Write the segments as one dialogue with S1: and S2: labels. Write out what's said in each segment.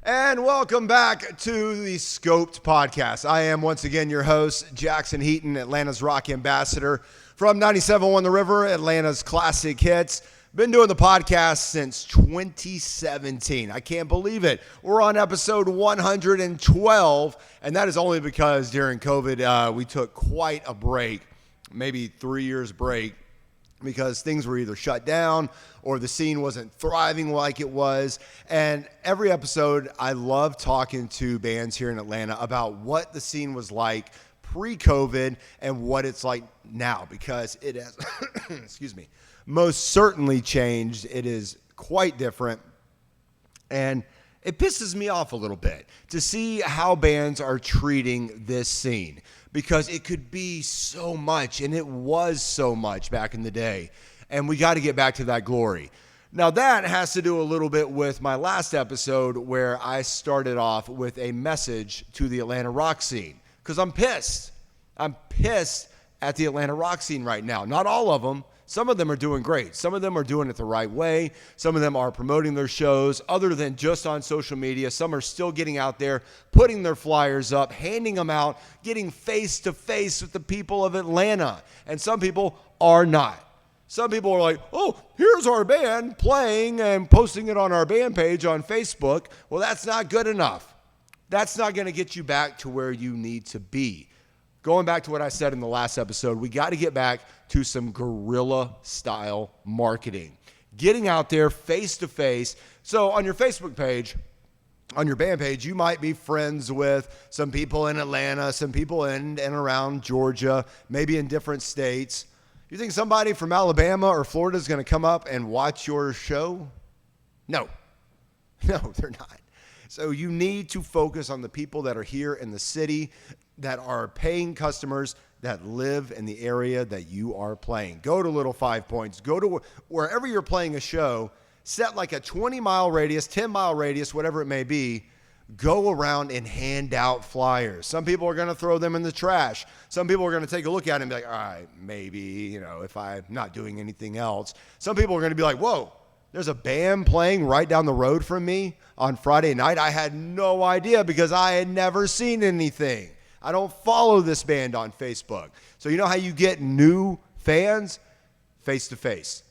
S1: And welcome back to the Scoped Podcast. I am once again your host, Jackson Heaton, Atlanta's rock ambassador from 97.1 The River, Atlanta's classic hits. Been doing the podcast since 2017. I can't believe it. We're on episode 112, and that is only because during COVID, we took quite a break, maybe 3 years break, because things were either shut down or the scene wasn't thriving like it was. And every episode, I love talking to bands here in Atlanta about what the scene was like pre-COVID and what it's like now, because it has, excuse me, most certainly changed. It is quite different. And it pisses me off a little bit to see how bands are treating this scene, because it could be so much, and it was so much back in the day, and we got to get back to that glory. Now, that has to do a little bit with my last episode where I started off with a message to the Atlanta rock scene, because I'm pissed. I'm pissed at the Atlanta rock scene right now. Not all of them. Some of them are doing great. Some of them are doing it the right way. Some of them are promoting their shows other than just on social media. Some are still getting out there, putting their flyers up, handing them out, getting face-to-face with the people of Atlanta. And some people are not. Some people are like, oh, here's our band playing and posting it on our band page on Facebook. Well, that's not good enough. That's not going to get you back to where you need to be. Going back to what I said in the last episode, we got to get back to some guerrilla-style marketing. Getting out there face-to-face. So on your Facebook page, on your band page, you might be friends with some people in Atlanta, some people in and around Georgia, maybe in different states. You think somebody from Alabama or Florida is going to come up and watch your show? No. No, they're not. So you need to focus on the people that are here in the city, that are paying customers, that live in the area that you are playing. Go to Little 5 Points. Go to wherever you're playing a show. Set like a 20-mile radius, 10-mile radius, whatever it may be. Go around and hand out flyers. Some people are going to throw them in the trash. Some people are going to take a look at it and be like, all right, maybe, if I'm not doing anything else. Some people are going to be like, whoa, there's a band playing right down the road from me on Friday night. I had no idea because I had never seen anything. I don't follow this band on Facebook. So you know how you get new fans? Face-to-face.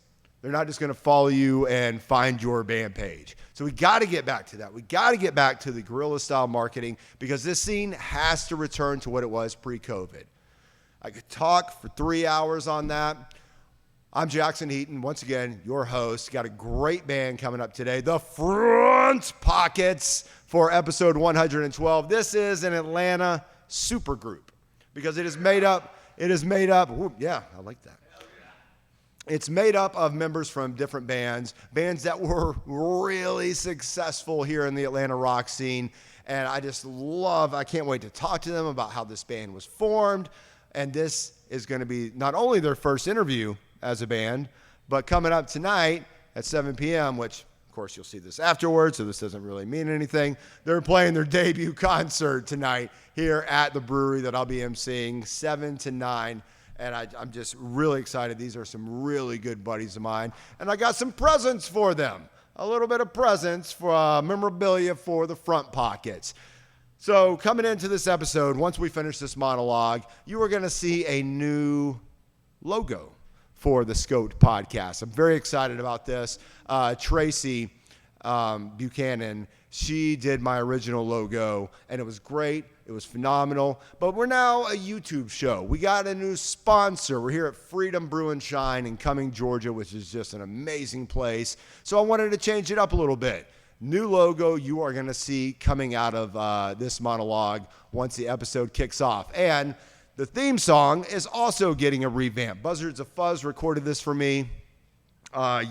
S1: They're not just going to follow you and find your band page. So we got to get back to that. We got to get back to the guerrilla-style marketing, because this scene has to return to what it was pre-COVID. I could talk for 3 hours on that. I'm Jackson Heaton, once again, your host. Got a great band coming up today, the Front Pockets, for episode 112. This is an Atlanta supergroup, because it is made up, ooh, yeah, I like that. It's made up of members from different bands that were really successful here in the Atlanta rock scene. And I can't wait to talk to them about how this band was formed. And this is going to be not only their first interview as a band, but coming up tonight at 7 p.m., which, of course, you'll see this afterwards, so this doesn't really mean anything. They're playing their debut concert tonight here at the brewery that I'll be emceeing, 7 to 9. And I'm just really excited. These are some really good buddies of mine. And I got some presents for them. A little bit of presents for memorabilia for the Front Pockets. So coming into this episode, once we finish this monologue, you are going to see a new logo for the Scoped Podcast. I'm very excited about this. Tracy Buchanan, she did my original logo, and it was great. It was phenomenal. But we're now a YouTube show. We got a new sponsor. We're here at Freedom Brew and Shine in Cumming, Georgia, which is just an amazing place. So I wanted to change it up a little bit. New logo you are going to see coming out of this monologue once the episode kicks off. And the theme song is also getting a revamp. Buzzards of Fuzz recorded this for me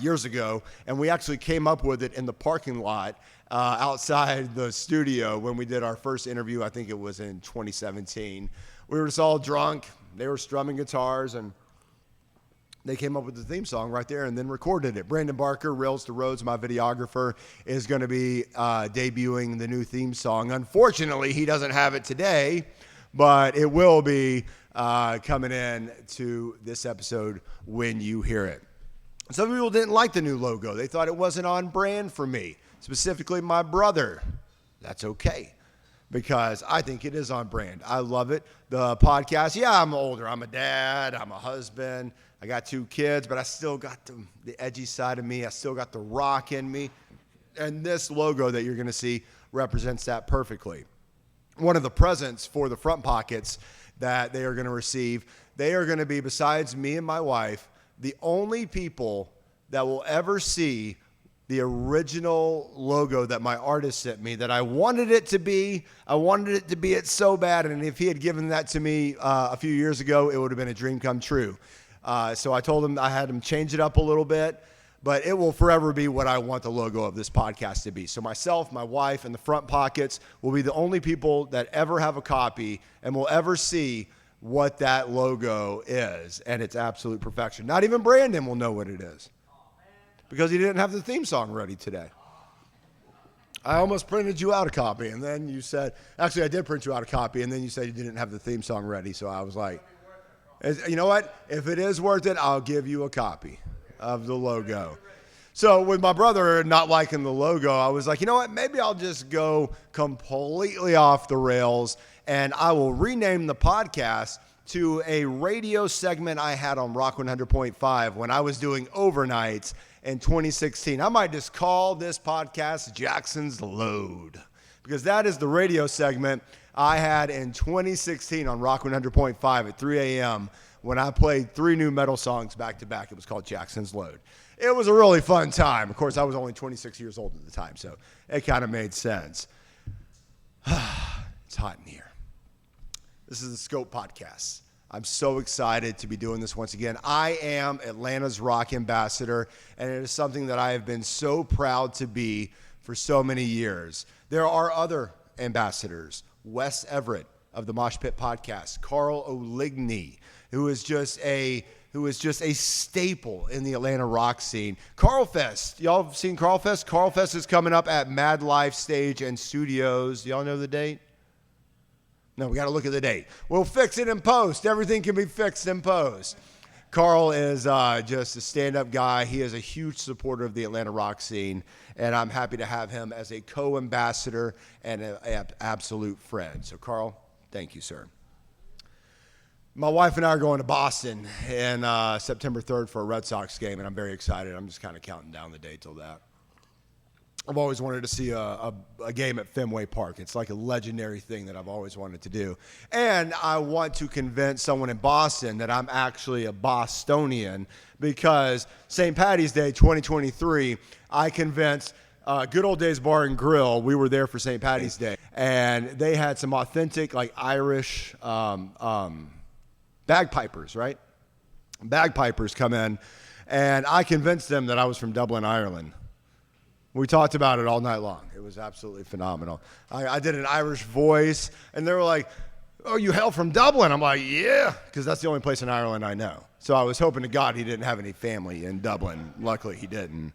S1: years ago, and we actually came up with it in the parking lot outside the studio when we did our first interview. I think it was in 2017. We were just all drunk. They were strumming guitars, and they came up with the theme song right there and then recorded it. Brandon Barker, Rails to Roads, my videographer, is going to be debuting the new theme song. Unfortunately, he doesn't have it today, but it will be coming in to this episode when you hear it. Some people didn't like the new logo. They thought it wasn't on brand for me, specifically my brother, that's okay, because I think it is on brand. I love it. The podcast, yeah, I'm older. I'm a dad. I'm a husband. I got 2 kids, but I still got the edgy side of me. I still got the rock in me. And this logo that you're going to see represents that perfectly. One of the presents for the front pockets that they are going to receive, they are going to be, besides me and my wife, the only people that will ever see the original logo that my artist sent me, that I wanted it to be. I wanted it to be it so bad, and if he had given that to me a few years ago, it would have been a dream come true. So I told him I had him change it up a little bit, but it will forever be what I want the logo of this podcast to be. So myself, my wife, and the front pockets will be the only people that ever have a copy and will ever see what that logo is, and it's absolute perfection. Not even Brandon will know what it is, because he didn't have the theme song ready today. I almost printed you out a copy, and then you said, actually I did print you out a copy, and then you said you didn't have the theme song ready, so I was like, you know what? If it is worth it, I'll give you a copy of the logo. So with my brother not liking the logo, I was like, you know what? Maybe I'll just go completely off the rails, and I will rename the podcast to a radio segment I had on Rock 100.5 when I was doing overnights in 2016. I might just call this podcast Jackson's Load, because that is the radio segment I had in 2016 on Rock 100.5 at 3 a.m. when I played 3 new metal songs back to back. It was called Jackson's Load. It was a really fun time. Of course, I was only 26 years old at the time, so it kind of made sense. It's hot in here. This is the Scope Podcast. I'm so excited to be doing this once again. I am Atlanta's rock ambassador, and it is something that I have been so proud to be for so many years. There are other ambassadors. Wes Everett of the Mosh Pit Podcast, Carl O'Ligny, who is just a staple in the Atlanta rock scene. Carl Fest, y'all have seen Carl Fest? Carl Fest is coming up at Mad Life Stage and Studios. Y'all know the date? No, we got to look at the date. We'll fix it in post. Everything can be fixed in post. Carl is just a stand-up guy. He is a huge supporter of the Atlanta rock scene, and I'm happy to have him as a co-ambassador and an absolute friend. So, Carl, thank you, sir. My wife and I are going to Boston in September 3rd for a Red Sox game, and I'm very excited. I'm just kind of counting down the day till that. I've always wanted to see a game at Fenway Park. It's like a legendary thing that I've always wanted to do. And I want to convince someone in Boston that I'm actually a Bostonian, because St. Patty's Day 2023, I convinced Good Old Days Bar and Grill. We were there for St. Patty's Day, and they had some authentic, like, Irish bagpipers, right? Bagpipers come in, and I convinced them that I was from Dublin, Ireland. We talked about it all night long. It was absolutely phenomenal. I did an Irish voice, and they were like, oh, you hail from Dublin? I'm like, yeah, because that's the only place in Ireland I know. So I was hoping to God he didn't have any family in Dublin. Luckily, he didn't.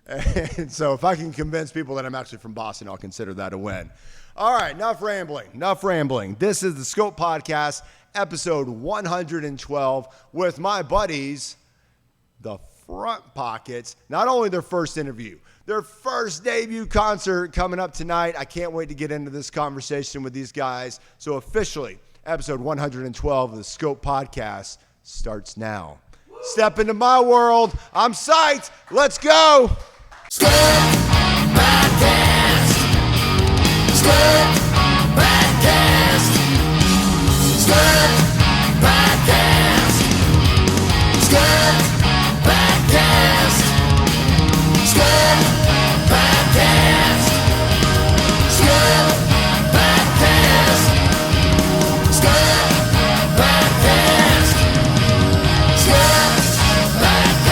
S1: And so if I can convince people that I'm actually from Boston, I'll consider that a win. All right, enough rambling. This is the Scope Podcast, episode 112, with my buddies, the Front Pockets. Not only their first interview, their first debut concert coming up tonight. I can't wait to get into this conversation with these guys. So officially, episode 112 of the Scope Podcast starts now. Step into my world. I'm psyched. Let's go.
S2: Scope Podcast. Scope Podcast. Scope Podcast. Scope Podcast. Scope Podcast. Scope Podcast. Scope Podcast. Scope Podcast.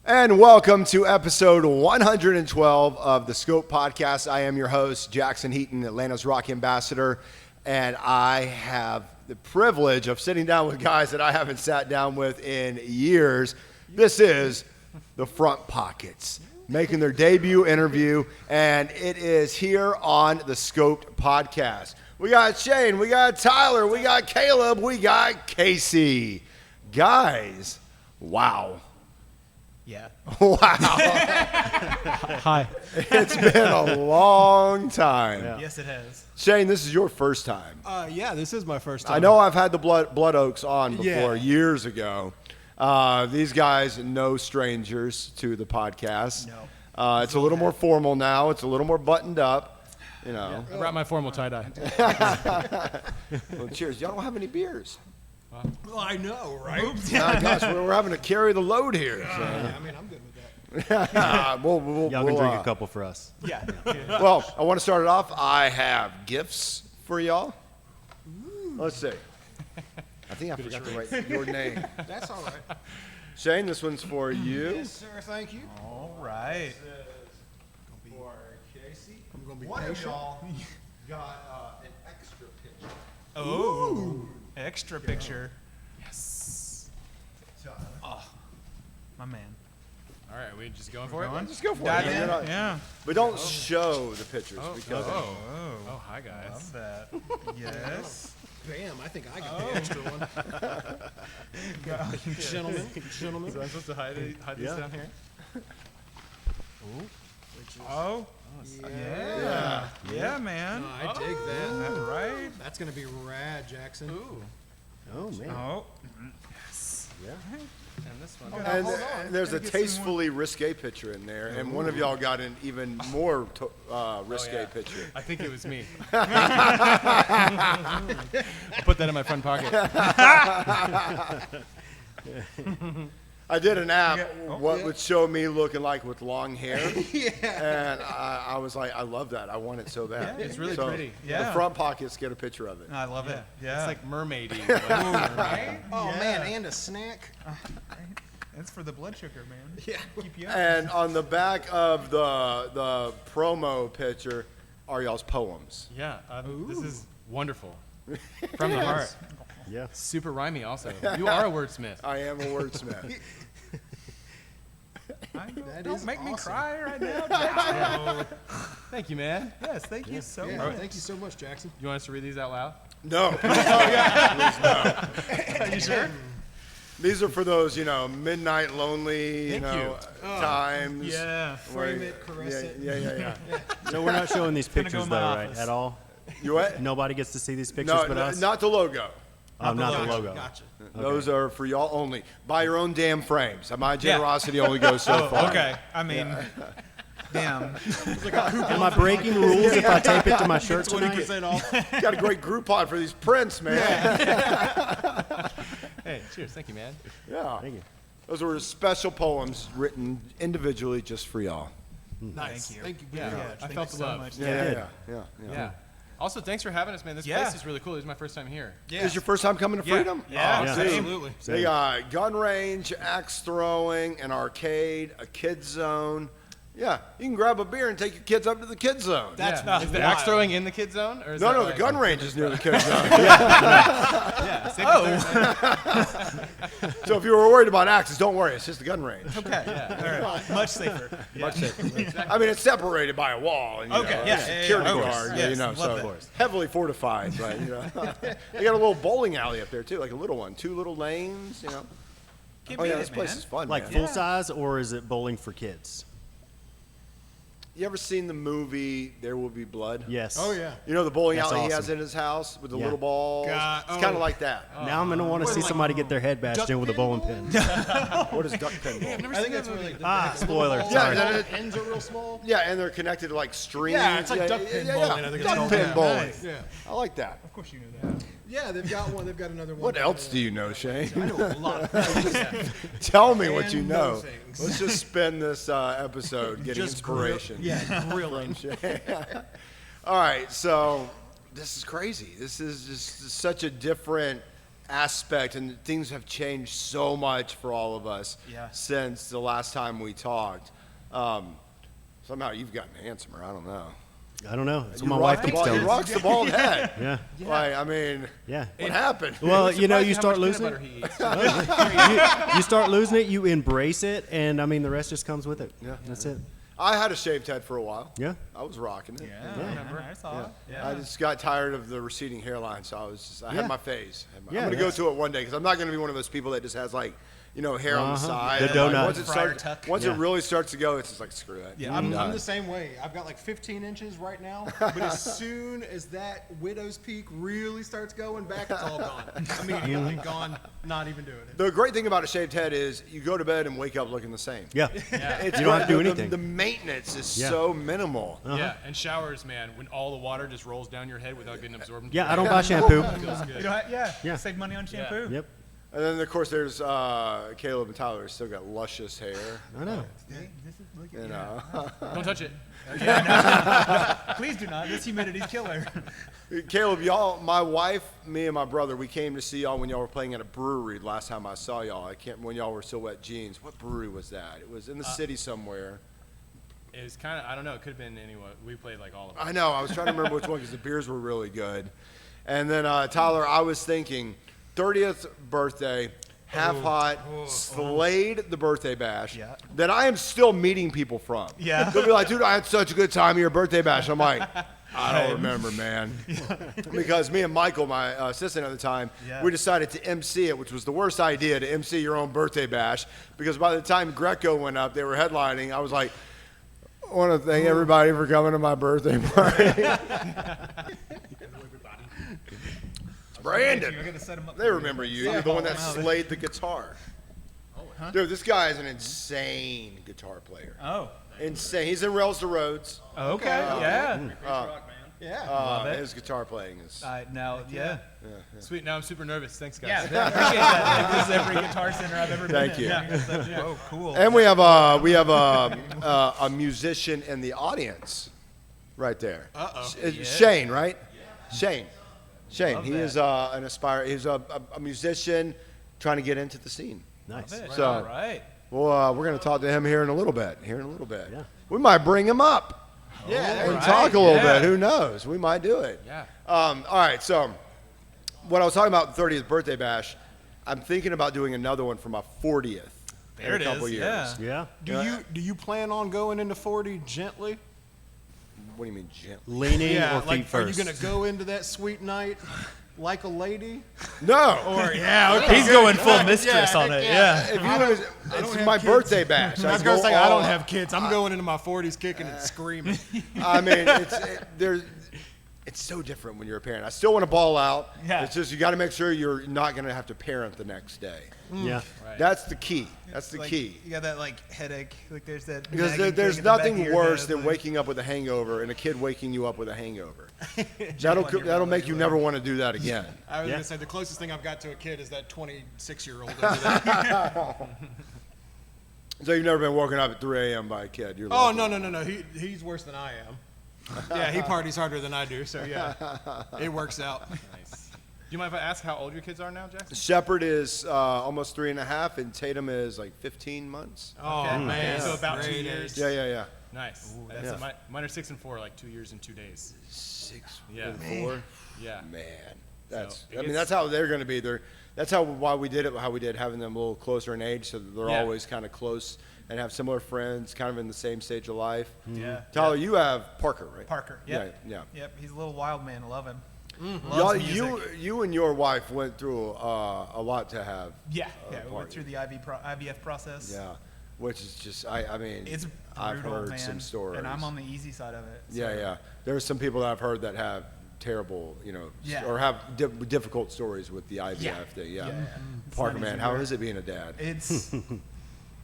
S1: And welcome to episode 112 of the Scope Podcast. I am your host, Jackson Heaton, Atlanta's rock ambassador, and I have the privilege of sitting down with guys that I haven't sat down with in years. This is the Front Pockets. making their debut interview, and it is here on the Scoped Podcast. We got Shane, we got Tyler, we got Caleb, we got Casey. Guys, wow.
S3: Yeah.
S1: Wow.
S3: Hi.
S1: It's been a long time.
S3: Yeah. Yes, it has.
S1: Shane, this is your first time.
S3: Yeah, this is my first time.
S1: I know I've had the Blood Oaks on before
S3: Yeah.
S1: years ago. These guys, no strangers to the podcast.
S3: No.
S1: It's a little more formal now. It's a little more buttoned up. You know.
S4: I brought my formal tie-dye.
S1: Well, cheers. Y'all don't have any beers.
S3: Well, I know, right?
S1: Gosh, we're having to carry the load here. So.
S3: Yeah, I mean, I'm good with that.
S1: We'll
S5: Y'all can drink a couple for us.
S3: Yeah.
S1: Well, I want to start it off. I have gifts for y'all. Let's see. I think I forgot to write your name.
S3: That's all right.
S1: Shane, this one's for you.
S3: Yes, sir. Thank you.
S6: All right.
S1: For Casey.
S3: I'm going to be
S1: One of
S3: patient.
S1: y'all got an extra picture.
S6: Oh, extra picture. Yes. My man.
S4: All right, we just going for it?
S1: Just go for
S6: Dive
S1: it.
S6: in.
S1: You're not-
S6: Yeah.
S1: But don't show the pictures because
S4: Oh, hi guys.
S6: Love that. Yes.
S3: Bam, I think I got the extra one. Gentlemen.
S4: So I'm supposed to hide this down here?
S6: Oh.
S3: Yeah.
S6: Yeah, man.
S3: I dig
S6: Isn't
S3: that.
S6: that right?
S3: That's going to be rad, Jackson.
S6: Ooh.
S5: Oh, man.
S6: Oh.
S4: And this one.
S1: and there's a
S6: Gotta get some
S1: tastefully risque picture in there, and one of y'all got an even more risque
S4: yeah.
S1: picture.
S4: I think it was me. I'll put that in my front pocket.
S1: I did an app
S6: Yeah.
S1: what would show me looking like with long hair,
S3: Yeah.
S1: and I was like, I love that. I want it so bad.
S4: Yeah, it's really
S1: So
S4: pretty.
S1: The
S6: Yeah.
S1: front pockets get a picture of it.
S6: I love it. Yeah.
S4: It's like mermaidy. Like mermaid.
S3: Oh,
S6: Yeah.
S3: man, and a snack.
S6: It's for the blood sugar, man.
S3: Yeah.
S6: Keep you up.
S1: And on the back of the promo picture are y'all's poems.
S4: Yeah, this is wonderful. From the heart.
S5: Yeah.
S4: Super rhymey also. You are a wordsmith.
S1: I am a wordsmith.
S6: Don't make me
S3: awesome.
S6: cry right now, Jackson.
S4: Thank you, man.
S6: Yes, thank you so
S3: Yeah,
S6: much.
S3: thank you so much, Jackson.
S4: You want us to read these out loud?
S1: No.
S6: Are you sure?
S1: These are for those, midnight lonely,
S4: Thank you.
S1: times.
S6: Yeah.
S1: where-
S3: Frame it, caress it.
S1: Yeah.
S5: So we're not showing these
S6: gonna go
S5: pictures,
S6: in
S5: though,
S6: my
S5: right?
S6: office.
S5: At all?
S1: You what?
S5: Nobody gets to see these pictures
S1: No,
S5: but us?
S1: not the logo.
S5: Oh, not the
S3: Gotcha,
S5: logo.
S3: Gotcha.
S1: Those are for y'all only. Buy your own damn frames. My generosity only goes so far.
S6: Okay. I mean, damn.
S5: Am I breaking rules if I tape it to my shirt tonight?
S3: 20% off.
S1: Got a great Groupon for these prints, man.
S4: Hey, cheers. Thank you, man.
S1: Yeah.
S5: Thank you.
S1: Those were special poems written individually just for y'all.
S3: Nice.
S6: Thank you.
S3: Thank you
S4: Yeah,
S3: very
S4: I
S3: much.
S6: Thank
S4: felt
S6: you
S4: the
S6: so
S4: love.
S6: much.
S1: Yeah.
S4: Yeah. Also, thanks for having us, man. This
S6: Yeah.
S4: place is really cool. This is my first time here.
S6: Yeah.
S1: Is this your first time coming to Freedom?
S6: Yeah,
S1: Oh,
S5: Yeah.
S1: dude.
S6: absolutely.
S1: They got gun range, axe throwing, an arcade, a kids zone. Yeah, you can grab a beer and take your kids up to the kids zone.
S3: That's
S4: Yeah. Is the axe
S3: wild.
S4: throwing in the kid zone? Or is
S1: No,
S4: that
S1: no, the
S4: like-
S1: gun range is near the kids zone.
S4: Yeah, same
S1: So if you were worried about axes, don't worry. It's just the gun range.
S6: Okay. All right. Much safer.
S1: Much safer. I mean, it's separated by a wall. And,
S6: Okay, yeah,
S1: a
S6: yeah,
S1: security
S6: yeah, of course.
S1: guard.
S6: Yes,
S1: so
S6: love that.
S1: heavily fortified. But they got a little bowling alley up there too, like a little one, 2 little lanes.
S6: Keep
S1: Oh yeah,
S6: it,
S1: this place
S6: man.
S1: is fun.
S5: Like
S1: man.
S5: full size, or is it bowling for kids?
S1: You ever seen the movie There Will Be Blood?
S5: Yes.
S3: Oh, yeah.
S1: You know the bowling
S5: That's
S1: alley he has
S5: awesome.
S1: in his house with the
S5: Yeah.
S1: little balls?
S3: God,
S1: It's kind of
S3: oh.
S1: like that.
S5: Now I'm going to want to see somebody get their head bashed in with a bowling pin.
S1: What is duck pinball?
S3: I think that's really.
S5: Spoiler.
S1: Yeah,
S5: Sorry.
S1: that-
S3: The ends are real small.
S1: Yeah, and they're connected to like strings.
S3: Yeah, it's like duck pin bowling, I think it's
S1: Duck
S3: called.
S1: pin
S3: Yeah.
S1: bowling.
S6: Nice.
S3: Yeah.
S1: I like that.
S6: Of course you knew that.
S3: Yeah, they've got one. They've got another one.
S1: What else do you know, Shane?
S3: I know a lot of things.
S1: Tell me what you
S3: And
S1: know.
S3: no things.
S1: Let's just spend this episode getting
S3: Just
S1: inspiration.
S3: Yeah, grilling.
S1: All right, so this is crazy. This is just such a different aspect, and things have changed so much for all of us
S6: Yeah.
S1: since the last time we talked. Somehow you've gotten handsomer. I don't know.
S5: I don't know. That's what
S1: You
S5: my
S1: rock
S5: wife
S1: the
S5: keeps
S1: bald-
S5: telling
S1: He
S5: me.
S1: rocks the bald head.
S5: Yeah.
S1: Like, I mean,
S5: Yeah.
S1: what happened?
S5: Well, you know,
S4: Surprised
S5: you
S4: how
S5: start
S4: much
S5: losing
S4: peanut
S5: it.
S4: butter he eats.
S5: You start losing it, you embrace it, and I mean, the rest just comes with it.
S1: Yeah.
S5: That's it.
S1: I had a shaved head for a while.
S5: Yeah.
S1: I was rocking it.
S6: Yeah, I remember. I saw it.
S1: I just got tired of the receding hairline, so I had
S5: Yeah.
S1: my phase.
S5: Yeah,
S1: I'm going to go
S5: that's-
S1: to it one day because I'm not going to be one of those people that just has like, hair on the side.
S5: The donut.
S1: Once it
S6: Friar
S1: starts,
S6: tuck.
S1: once it really starts to go, it's just like screw it.
S3: Yeah, I'm the same way. I've got like 15 inches right now, but as soon as that widow's peak really starts going back, it's all gone. Immediately gone, not even doing it.
S1: The great thing about a shaved head is you go to bed and wake up looking the same.
S5: Yeah.
S1: It's
S5: You don't have to do
S1: the-
S5: anything.
S1: The maintenance is
S5: Yeah.
S1: so minimal.
S4: Yeah, and showers, man, when all the water just rolls down your head without getting absorbed. into
S5: Yeah,
S4: your
S5: I don't
S4: head,
S5: buy shampoo.
S4: it feels good.
S6: You know,
S5: Yeah.
S6: save money on shampoo.
S5: Yep.
S1: And then of course there's Caleb and Tyler who still got luscious hair.
S5: I know.
S1: You know.
S4: Don't touch it.
S6: Please do not. This humidity's killer.
S1: Caleb, y'all, my wife, me, and my brother, we came to see y'all when y'all were playing at a brewery last time I saw y'all. I can't when y'all were still Wet Jeans. What brewery was that? It was in the city somewhere.
S4: It was kind of, I don't know, it could have been anyone. We played like all of them.
S1: I know. I was trying to remember which one because the beers were really good. And then Tyler, I was thinking 30th birthday, half hot, slayed the birthday bash.
S6: Yeah.
S1: That I am still meeting people from.
S6: Yeah.
S1: They'll be like, dude, I had such a good time at your birthday bash. I'm like, I don't remember, man. Because me and Michael, my assistant at the time,
S6: Yeah.
S1: we decided to MC it, which was the worst idea to MC your own birthday bash. Because by the time Greco went up, they were headlining. I was like, I want to thank everybody for coming to my birthday party. Brandon.
S6: You're gonna set 'em up.
S1: They remember you. You're the one that
S6: Oh, wow.
S1: slayed the guitar. Dude, this guy is an insane guitar player.
S6: Oh.
S1: Insane. He's in Rails to Roads.
S6: Okay. Yeah.
S3: Yeah.
S6: it.
S1: His guitar playing is.
S6: Now, yeah.
S4: Sweet, now I'm super nervous. Thanks, guys.
S6: Yeah, I appreciate that. Like, this is every guitar center I've ever been
S1: Thank
S6: in.
S1: you.
S6: Yeah. Oh, cool.
S1: And we have a musician in the audience, right there. Shane, right? Shane.
S6: Love
S1: He
S6: that.
S1: is an aspiring. He's a musician trying to get into the scene.
S5: Nice.
S1: So-
S6: All right.
S1: Well, we're going to talk to him here in a little bit.
S5: Yeah.
S1: We might bring him up and talk a little
S6: yeah.
S1: bit. Who knows? We might do it.
S4: Yeah.
S1: All right. So, what I was talking about, the 30th birthday bash, I'm thinking about doing another one for my 40th.
S6: There
S1: in
S6: it
S1: a couple
S6: is,
S1: years.
S6: yeah.
S5: Yeah.
S3: Do you plan on going into 40 gently?
S1: What do you mean, gently?
S5: Leaning or feet
S3: like are you
S5: first.
S3: gonna go into that sweet night like a lady?
S1: No.
S3: Or yeah,
S6: He's going full mistress on it. Yeah.
S1: If you was, it's
S3: have
S1: my
S3: kids.
S1: birthday bash.
S3: I was
S1: go
S3: gonna say I
S1: all
S3: don't
S1: out.
S3: have kids. I'm going into my 40s kicking and screaming.
S1: I mean, it's so different when you're a parent. I still want to ball out.
S6: Yeah.
S1: It's just you got to make sure you're not going to have to parent the next day.
S5: Yeah.
S4: Right.
S1: That's the key. That's the
S6: Like,
S1: key.
S6: You got that like headache. Like there's that.
S1: Because
S6: nagging
S1: there's
S6: thing at the back of
S1: nothing
S6: your
S1: worse
S6: head,
S1: than
S6: like-
S1: waking up with a hangover and a kid waking you up with a hangover.
S6: on your
S1: That'll
S6: belly,
S1: make you
S6: like-
S1: never want to do that again.
S3: I was
S5: Yeah.
S3: gonna say the closest thing I've got to a kid is that 26-year-old over there.
S1: So you've never been woken up at 3 a.m. by a kid. You're
S3: Oh
S1: lucky.
S3: no. He's worse than I am. Yeah, he parties harder than I do. So yeah, it works out.
S4: Nice. Do you mind if I ask how old your kids are now, Jackson?
S1: Shepard is almost 3.5, and Tatum is like 15 months.
S3: Oh
S4: Okay.
S3: man,
S4: So about 2
S3: great
S4: years.
S3: age.
S1: Yeah.
S4: Nice. Mine are 6 and 4, like 2 years and 2 days.
S1: 6
S4: Yeah.
S1: and 4.
S4: Yeah.
S1: Man, that's.
S4: it
S1: I mean,
S4: gets-
S1: that's how they're going to be. That's why we did it. How we did having them a little closer in age, so that they're
S4: Yeah.
S1: always kind of close and have similar friends, kind of in the same stage of life.
S6: Yeah.
S1: Tyler, you have Parker, right?
S6: Parker.
S1: Yeah,
S6: Yep.
S1: yeah.
S6: Yep. He's a little wild man. I love him.
S1: Y'all,
S6: Loves music.
S1: you and your wife went through a lot to have.
S6: Yeah. Yeah. We
S1: Parker.
S6: went through the IVF process.
S1: Yeah, which is just I mean
S6: It's brutal,
S1: I've heard
S6: man.
S1: some stories.
S6: And I'm on the easy side of it. so-
S1: Yeah. There's some people that I've heard that have terrible,
S6: Yeah.
S1: or have difficult stories with the IVF
S6: Yeah.
S1: thing. Yeah.
S6: Yeah. It's
S1: Parker,
S6: not
S1: man,
S6: easy
S1: how
S6: work.
S1: is it being a dad?
S6: It's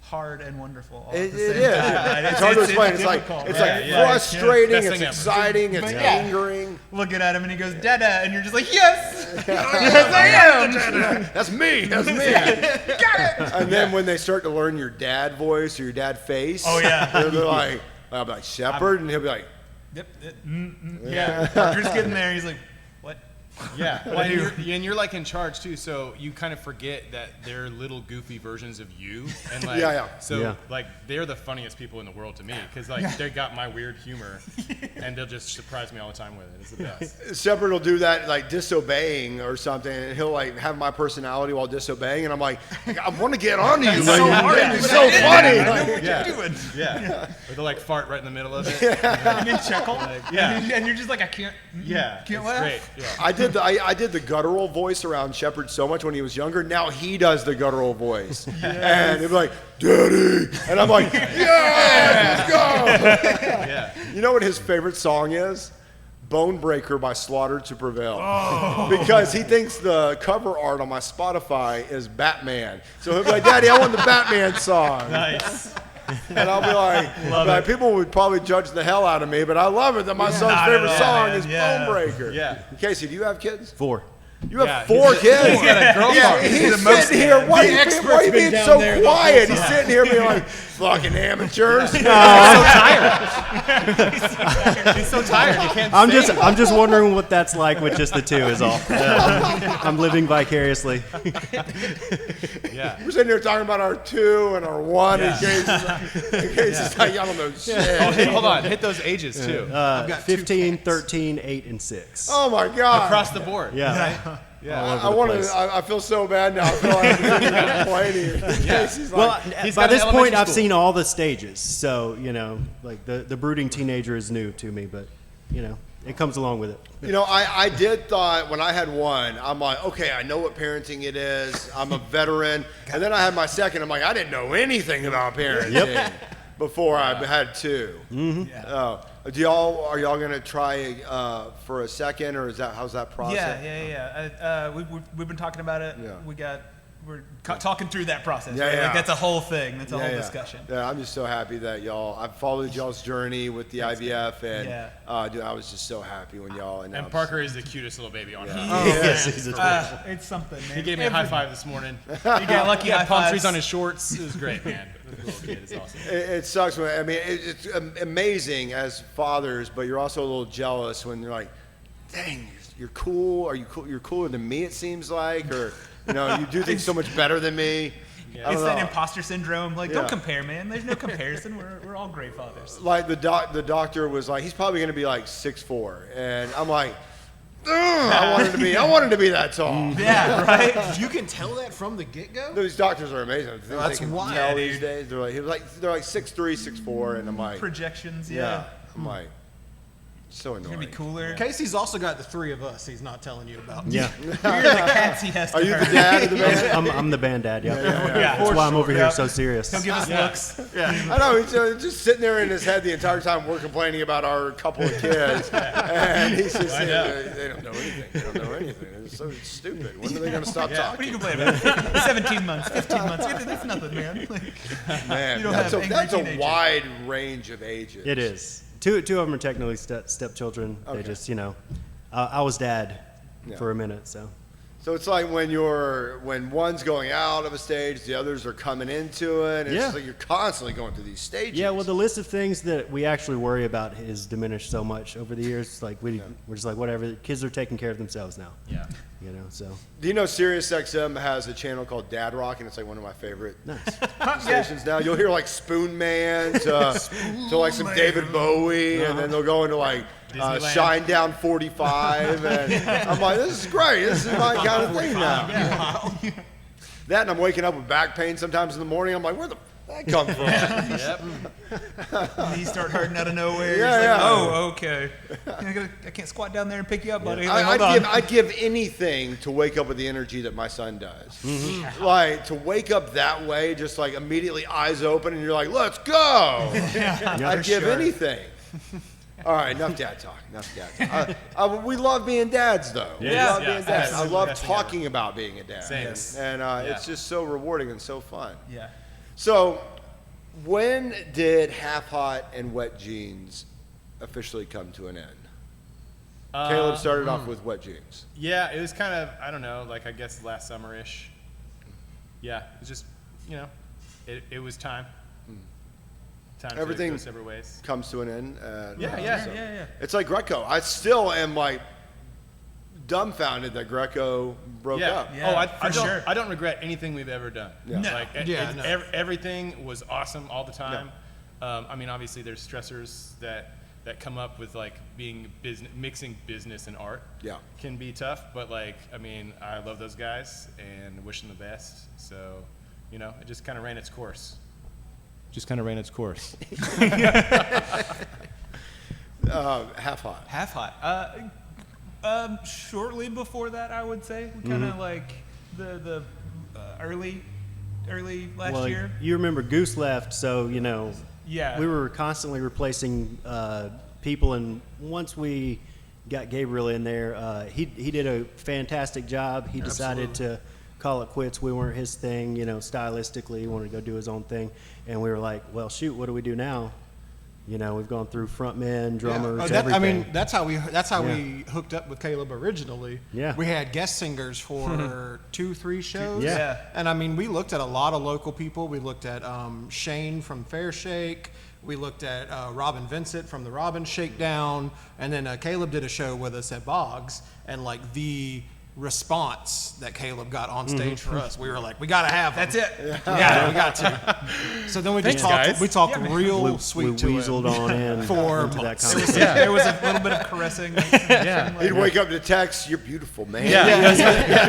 S6: hard and wonderful. All
S1: It
S6: at the
S1: is.
S6: same time.
S1: It's hard to explain. It's like
S6: difficult,
S1: it's
S6: right?
S1: like
S6: Yeah.
S1: frustrating.
S4: Best
S1: It's
S4: thing ever.
S1: exciting. It's
S6: But yeah.
S1: angering.
S6: Looking at him and he goes, Dada, and you're just like, yes, yes, I am.
S1: That's me. That's me.
S6: Got it.
S1: And then when they start to learn your dad voice or your dad face,
S6: Oh, yeah.
S1: they're like, I'll be like Shepard, and he'll be like,
S6: Yep. Yeah. Parker's getting there. He's like, what?
S4: Yeah, well, and you're like in charge too, so you kind of forget that they're little goofy versions of you, and like, like they're the funniest people in the world to me, because like they got my weird humor, and they'll just surprise me all the time with it. It's the best.
S1: Shepard will do that, like disobeying or something, and he'll like have my personality while disobeying, and I'm like, I want to get on to you. It's so hard. It's so funny.
S6: I know what you're doing.
S4: Yeah. Or they'll like fart right in the middle of it.
S6: And then chuckle.
S4: Like,
S6: And you're just like, I can't.
S4: Yeah.
S6: Can't
S4: It's
S6: laugh.
S4: great. Yeah.
S1: I did the guttural voice around Shepard so much when he was younger. Now he does the guttural voice, and he'll be like, "Daddy," and I'm like, "Yeah, let's go."
S4: Yeah.
S1: You know what his favorite song is? Bone Breaker by Slaughter to Prevail. Because he thinks the cover art on my Spotify is Batman. So he'll be like, Daddy, I want the Batman song.
S4: Nice.
S1: And I'll be like, people would probably judge the hell out of me, but I love it that my son's favorite song is Bone Breaker.
S4: Yeah.
S1: Casey, do you have kids?
S5: 4.
S1: You have 4 kids?
S4: He's got a girlfriend.
S1: He's sitting here. Why are you being so quiet? He's sitting here being like, fucking amateurs.
S4: He's so tired. He can't
S5: I'm just wondering what that's like with just the 2 is all. I'm living vicariously.
S4: Yeah.
S1: We're sitting here talking about our 2 and our 1 in case it's like, I don't know shit.
S4: Oh, hold on. Hit those ages too.
S3: I've got
S5: 15, 13, 8, and 6.
S1: Oh my God.
S4: Across the board.
S5: Yeah.
S4: Yeah.
S1: I feel so bad now. I feel like I'm complaining. Casey's like,
S5: Well,
S4: He's
S5: by
S4: got an
S5: this point,
S4: elementary
S5: I've
S4: school.
S5: seen all the stages. So, like the brooding teenager is new to me, but, it comes along with it.
S1: I did thought when I had 1, I'm like, okay, I know what parenting it is. I'm a veteran. And then I had my second. I'm like, I didn't know anything about parenting before I had 2.
S5: Mm-hmm.
S1: Oh, are y'all gonna try for a second, or how's that process?
S6: Yeah. We've been talking about it.
S1: Yeah.
S6: We're talking through that process.
S1: Yeah,
S6: right?
S1: yeah.
S6: Like that's a whole thing. That's a whole discussion.
S1: Yeah, I'm just so happy that I've followed y'all's journey with the IVF, and dude, I was just so happy when y'all announced.
S4: And Parker is the cutest little baby on earth.
S5: Yes, he's a
S6: It's something, man.
S4: He gave me a high five this morning.
S6: You got lucky
S4: He had
S6: high
S4: palm
S6: fives.
S4: trees on his shorts. It was great, man. Little kid, it's awesome.
S1: It sucks when it's amazing as fathers, but you're also a little jealous when you're like, dang, you're cool. Are you cool? You're cooler than me, it seems like, or you do things so much better than me.
S4: Yeah.
S6: It's that
S1: know.
S6: imposter syndrome. Like,
S1: Yeah.
S6: don't compare, man. There's no comparison. We're all great fathers.
S1: Like the doctor was like, he's probably going to be like 6'4", and I'm like, I wanted to be that tall.
S6: Yeah, right.
S3: You can tell that from the get-go?
S1: These doctors are amazing. The things
S3: That's
S1: they can
S3: wild.
S1: tell
S6: Yeah,
S1: these days. They're like 6'3", 6'4", and I'm like,
S6: Projections.
S1: yeah. I'm like, so
S6: Gonna
S1: annoying.
S6: be cooler.
S3: Casey's also got the 3 of us he's not telling you about.
S5: Yeah.
S6: You're the cats he has to
S1: Are you the
S6: herd.
S1: dad of the band?
S5: I'm the band dad, yeah.
S6: Yeah.
S5: That's why I'm over here
S6: Yeah.
S5: so serious.
S6: He'll give us looks.
S1: I know, he's just sitting there in his head the entire time we're complaining about our couple of kids. And he's just saying, they don't know anything. They don't know anything. It's so stupid. When are they going to stop
S6: What are
S1: talking?
S6: you complaining about? 17 months, 15 months. That's nothing, man. Like,
S1: Man,
S6: you don't
S1: that's
S6: have
S1: a
S6: angry teenagers.
S1: wide range of ages.
S5: It is. Two of them are technically stepchildren.
S1: Okay.
S5: They just, I was dad
S1: Yeah.
S5: for a minute, so.
S1: So it's like when one's going out of a stage, the others are coming into it. And
S5: Yeah.
S1: It's like you're constantly going through these stages.
S5: Yeah, well, the list of things that we actually worry about is diminished so much over the years. Like we're just like, whatever. The kids are taking care of themselves now.
S4: Yeah.
S5: So.
S1: Do you know SiriusXM has a channel called Dad Rock, and it's like one of my favorite
S5: Nice.
S1: stations now. You'll hear like Spoon Man to like some David Bowie, and then they'll go into like
S4: Disneyland.
S1: Shine Down 45, and I'm like, this is great. This is my kind of thing now. That, and I'm waking up with back pain sometimes in the morning. I'm like, where the that come from?
S4: Yep.
S6: Knees start hurting out of nowhere.
S1: Yeah,
S6: You're just
S1: yeah.
S6: like, oh, okay. I can't squat down there and pick you up, buddy. Like, hold on.
S1: I'd give anything to wake up with the energy that my son does.
S6: Mm-hmm.
S1: Like, to wake up that way, just like immediately eyes open, and you're like, let's go. I'd give anything. All right, enough dad talk. We love being dads, though. We
S6: Yeah.
S1: love being
S4: Yes,
S1: dads. I
S4: absolutely.
S1: love
S4: Best thing
S1: talking about being a dad.
S4: Same.
S1: And it's just so rewarding and so fun.
S6: Yeah.
S1: So, when did Half Hot and Wet Jeans officially come to an end? Caleb started off with Wet Jeans.
S4: Yeah, it was kind of, I don't know, like I guess last summer-ish. Yeah, it was just, it was time. Time
S1: Everything
S4: to go separate ways.
S1: comes to an end. And,
S4: Yeah.
S6: Yeah.
S1: It's like Greco. I still am like dumbfounded that Greco broke up.
S6: Yeah,
S4: I don't regret anything we've ever done.
S1: Yeah.
S6: No.
S4: Like, everything was awesome all the time. I mean, obviously there's stressors that come up with like mixing business and art.
S1: Yeah.
S4: Can be tough, but like, I mean, I love those guys and wish them the best. So, you know, it just kind of ran its course.
S1: Half hot.
S6: Half hot. Shortly before that, I would say, kind of like the early last year.
S5: You remember Goose left, so you know.
S6: Yeah.
S5: We were constantly replacing people, and once we got Gabriel in there, he did a fantastic job. He decided to call it quits. We weren't his thing, you know, stylistically. He wanted to go do his own thing, and we were like, well, shoot, what do we do now? You know, we've gone through frontmen, drummers, everything.
S3: I mean, that's how we hooked up with Caleb originally.
S5: Yeah.
S3: We had guest singers for 2-3 shows.
S5: Yeah.
S3: And I mean, we looked at a lot of local people. We looked at Shane from Fair Shake. We looked at Robin Vincent from the Robin Shakedown. And then Caleb did a show with us at Boggs. And like the response that Caleb got on stage for us, we were like, we got to have him.
S6: That's it.
S3: Yeah, we got to. So then we just talked real sweet to
S5: we
S3: him.
S5: weaseled on in
S3: For
S5: into that
S3: months.
S5: conversation.
S6: There was a little bit of caressing.
S1: He'd wake up to text, "You're beautiful, man."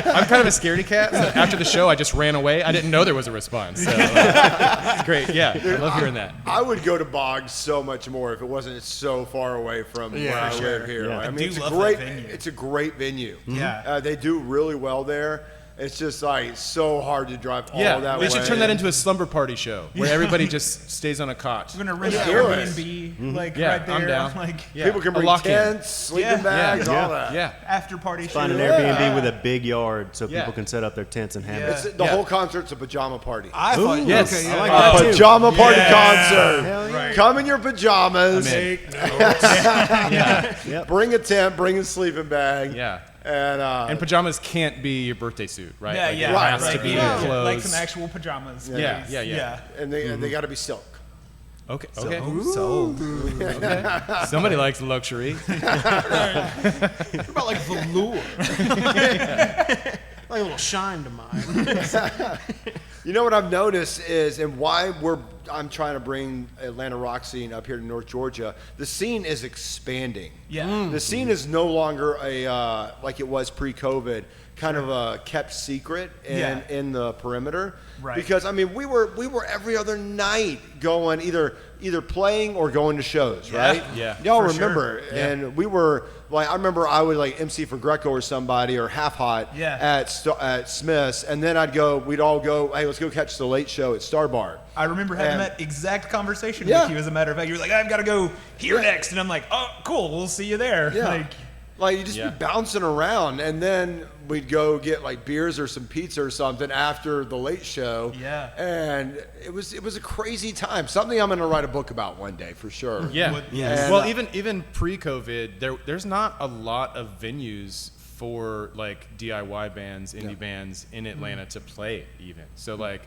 S4: I'm kind of a scaredy cat. So after the show, I just ran away. I didn't know there was a response. So, it's great. Yeah, I love hearing that.
S1: I would go to Boggs so much more if it wasn't so far away from where I live here.
S5: Yeah.
S1: I mean,
S6: do
S1: it's
S6: love
S1: a
S6: that
S1: great.
S6: venue.
S1: It's a great venue.
S6: Yeah.
S1: They do really well there. It's just like so hard to drive all
S4: Yeah,
S1: that
S4: we
S1: way.
S4: should turn that into a slumber party show where everybody just stays on a cot.
S6: We're gonna rent
S1: Yeah.
S6: Airbnb like
S4: Yeah,
S6: right there.
S4: I'm down.
S6: Like
S4: Yeah.
S1: People can
S4: A
S1: bring
S4: lock-in.
S1: tents, sleeping bags, all that.
S4: Yeah.
S6: after party
S5: Find an
S6: show.
S5: Airbnb with a big yard so
S4: Yeah.
S5: people can set up their tents and hammocks.
S1: The whole concert's a pajama party.
S3: I thought,
S4: yes.
S3: okay,
S4: I
S3: yeah.
S4: like
S5: that too.
S1: Pajama party concert.
S5: Hell yeah.
S1: Come in your pajamas.
S4: Yeah.
S1: Bring a tent. Bring a sleeping bag.
S4: Yeah.
S1: And
S4: pajamas can't be your birthday suit, right?
S6: Yeah,
S4: Like,
S6: yeah.
S4: It has
S1: Right,
S4: to be
S1: right.
S4: clothes.
S6: Like some actual pajamas.
S4: Yeah,
S6: please.
S4: yeah, yeah.
S1: and they got to be silk.
S4: Okay. Okay. Okay. Somebody likes luxury.
S3: What about like velour? Like a little shine to mine.
S1: You know what I've noticed is, and why I'm trying to bring Atlanta rock scene up here to North Georgia. The scene is expanding.
S6: Yeah.
S1: The scene is no longer a like it was pre-COVID, kind of a kept secret in the perimeter.
S6: Right.
S1: Because I mean, we were every other night going either playing or going to shows, right?
S4: Yeah.
S1: Y'all
S6: For
S1: remember,
S6: sure.
S1: and we were like, I remember I would like MC for Greco or somebody or Half Hot
S6: Yeah.
S1: at Smith's, and then we'd all go, hey, let's go catch the late show at Star Bar.
S6: I remember having
S1: And-
S6: that exact conversation
S1: Yeah.
S6: with you. As a matter of fact, you were like, "I've got to go here next," and I'm like, "Oh, cool. We'll see you there."
S1: Yeah. Like you just
S4: Yeah.
S1: be bouncing around, and then we'd go get like beers or some pizza or something after the late show.
S6: Yeah.
S1: And it was a crazy time. Something I'm going to write a book about one day for sure.
S4: Yeah.
S1: Yes.
S4: Well, even pre-COVID, there's not a lot of venues for like DIY bands, indie bands in Atlanta to play even. So like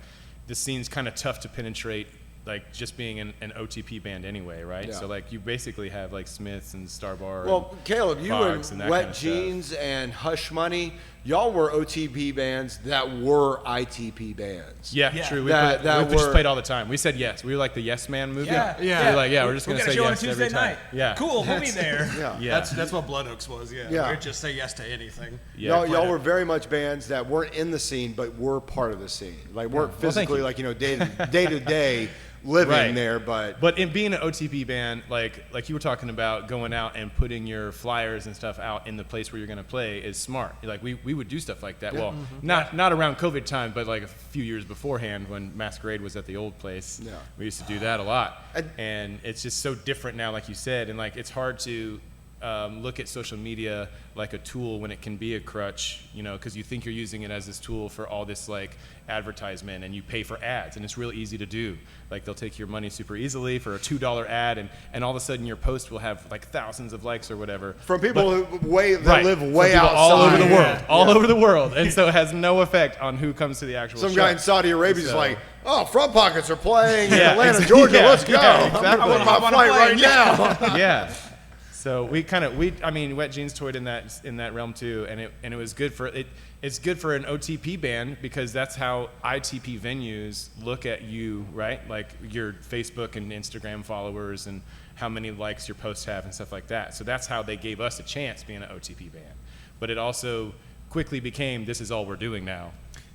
S4: the scene's kind of tough to penetrate, like just being an OTP band anyway, right?
S1: Yeah.
S4: So like you basically have like Smiths and Star Bar.
S1: Well, Caleb, you
S4: Boggs
S1: and
S4: and that
S1: Wet
S4: kind of stuff.
S1: Jeans and Hush Money, y'all were OTP bands that were ITP bands.
S4: Yeah,
S6: Yeah.
S4: true. We
S1: That
S4: just
S1: were-
S4: played all the time. We said yes. We were like the Yes Man movie.
S6: Yeah.
S3: Yeah.
S4: We were like, we're just
S6: We
S4: gonna
S6: got a
S4: say
S6: show on a
S4: yes every
S6: Tuesday
S4: time.
S6: night.
S4: Yeah.
S6: Cool. We'll be there.
S1: Yeah.
S4: Yeah.
S3: That's what Blood Oaks was, yeah.
S1: Yeah.
S3: We'd just say yes to anything.
S4: Yeah.
S1: Y'all were very much bands that weren't in the scene, but were part of the scene. Like weren't
S4: Well, thank
S1: physically,
S4: you.
S1: like day to day living
S4: Right.
S1: there, but
S4: But in being an OTP band, like you were talking about going out and putting your flyers and stuff out in the place where you're going to play is smart. Like we would do stuff like that. Well, not around COVID time, but like a few years beforehand when Masquerade was at the old place.
S1: Yeah.
S4: We used to do that a lot.
S1: And-
S4: And it's just so different now, like you said, and like it's hard to look at social media like a tool when it can be a crutch, you know, because you think you're using it as this tool for all this like advertisement, and you pay for ads, and it's real easy to do. Like they'll take your money super easily for a $2 ad, and all of a sudden your post will have like thousands of likes or whatever.
S1: from people that
S4: Right.
S1: live
S4: From
S1: way
S4: people
S1: outside,
S4: all over the world,
S6: Yeah.
S4: all over the world, and so it has no effect on who comes to the actual
S1: Some
S4: show.
S1: guy in Saudi Arabia is
S4: So-
S1: like, "Oh, Front Pockets are playing in
S4: Yeah,
S1: Atlanta,
S4: exactly.
S1: Georgia.
S4: Yeah,
S1: Let's go!
S4: yeah,
S1: I'm
S4: exactly.
S1: gonna book my flight right now."
S4: Yeah. So Wet Jeans toyed in that realm too, and it was good for it. It's good for an OTP band because that's how ITP venues look at you, right? Like your Facebook and Instagram followers and how many likes your posts have and stuff like that. So that's how they gave us a chance being an OTP band. But it also quickly became, this is all we're doing now,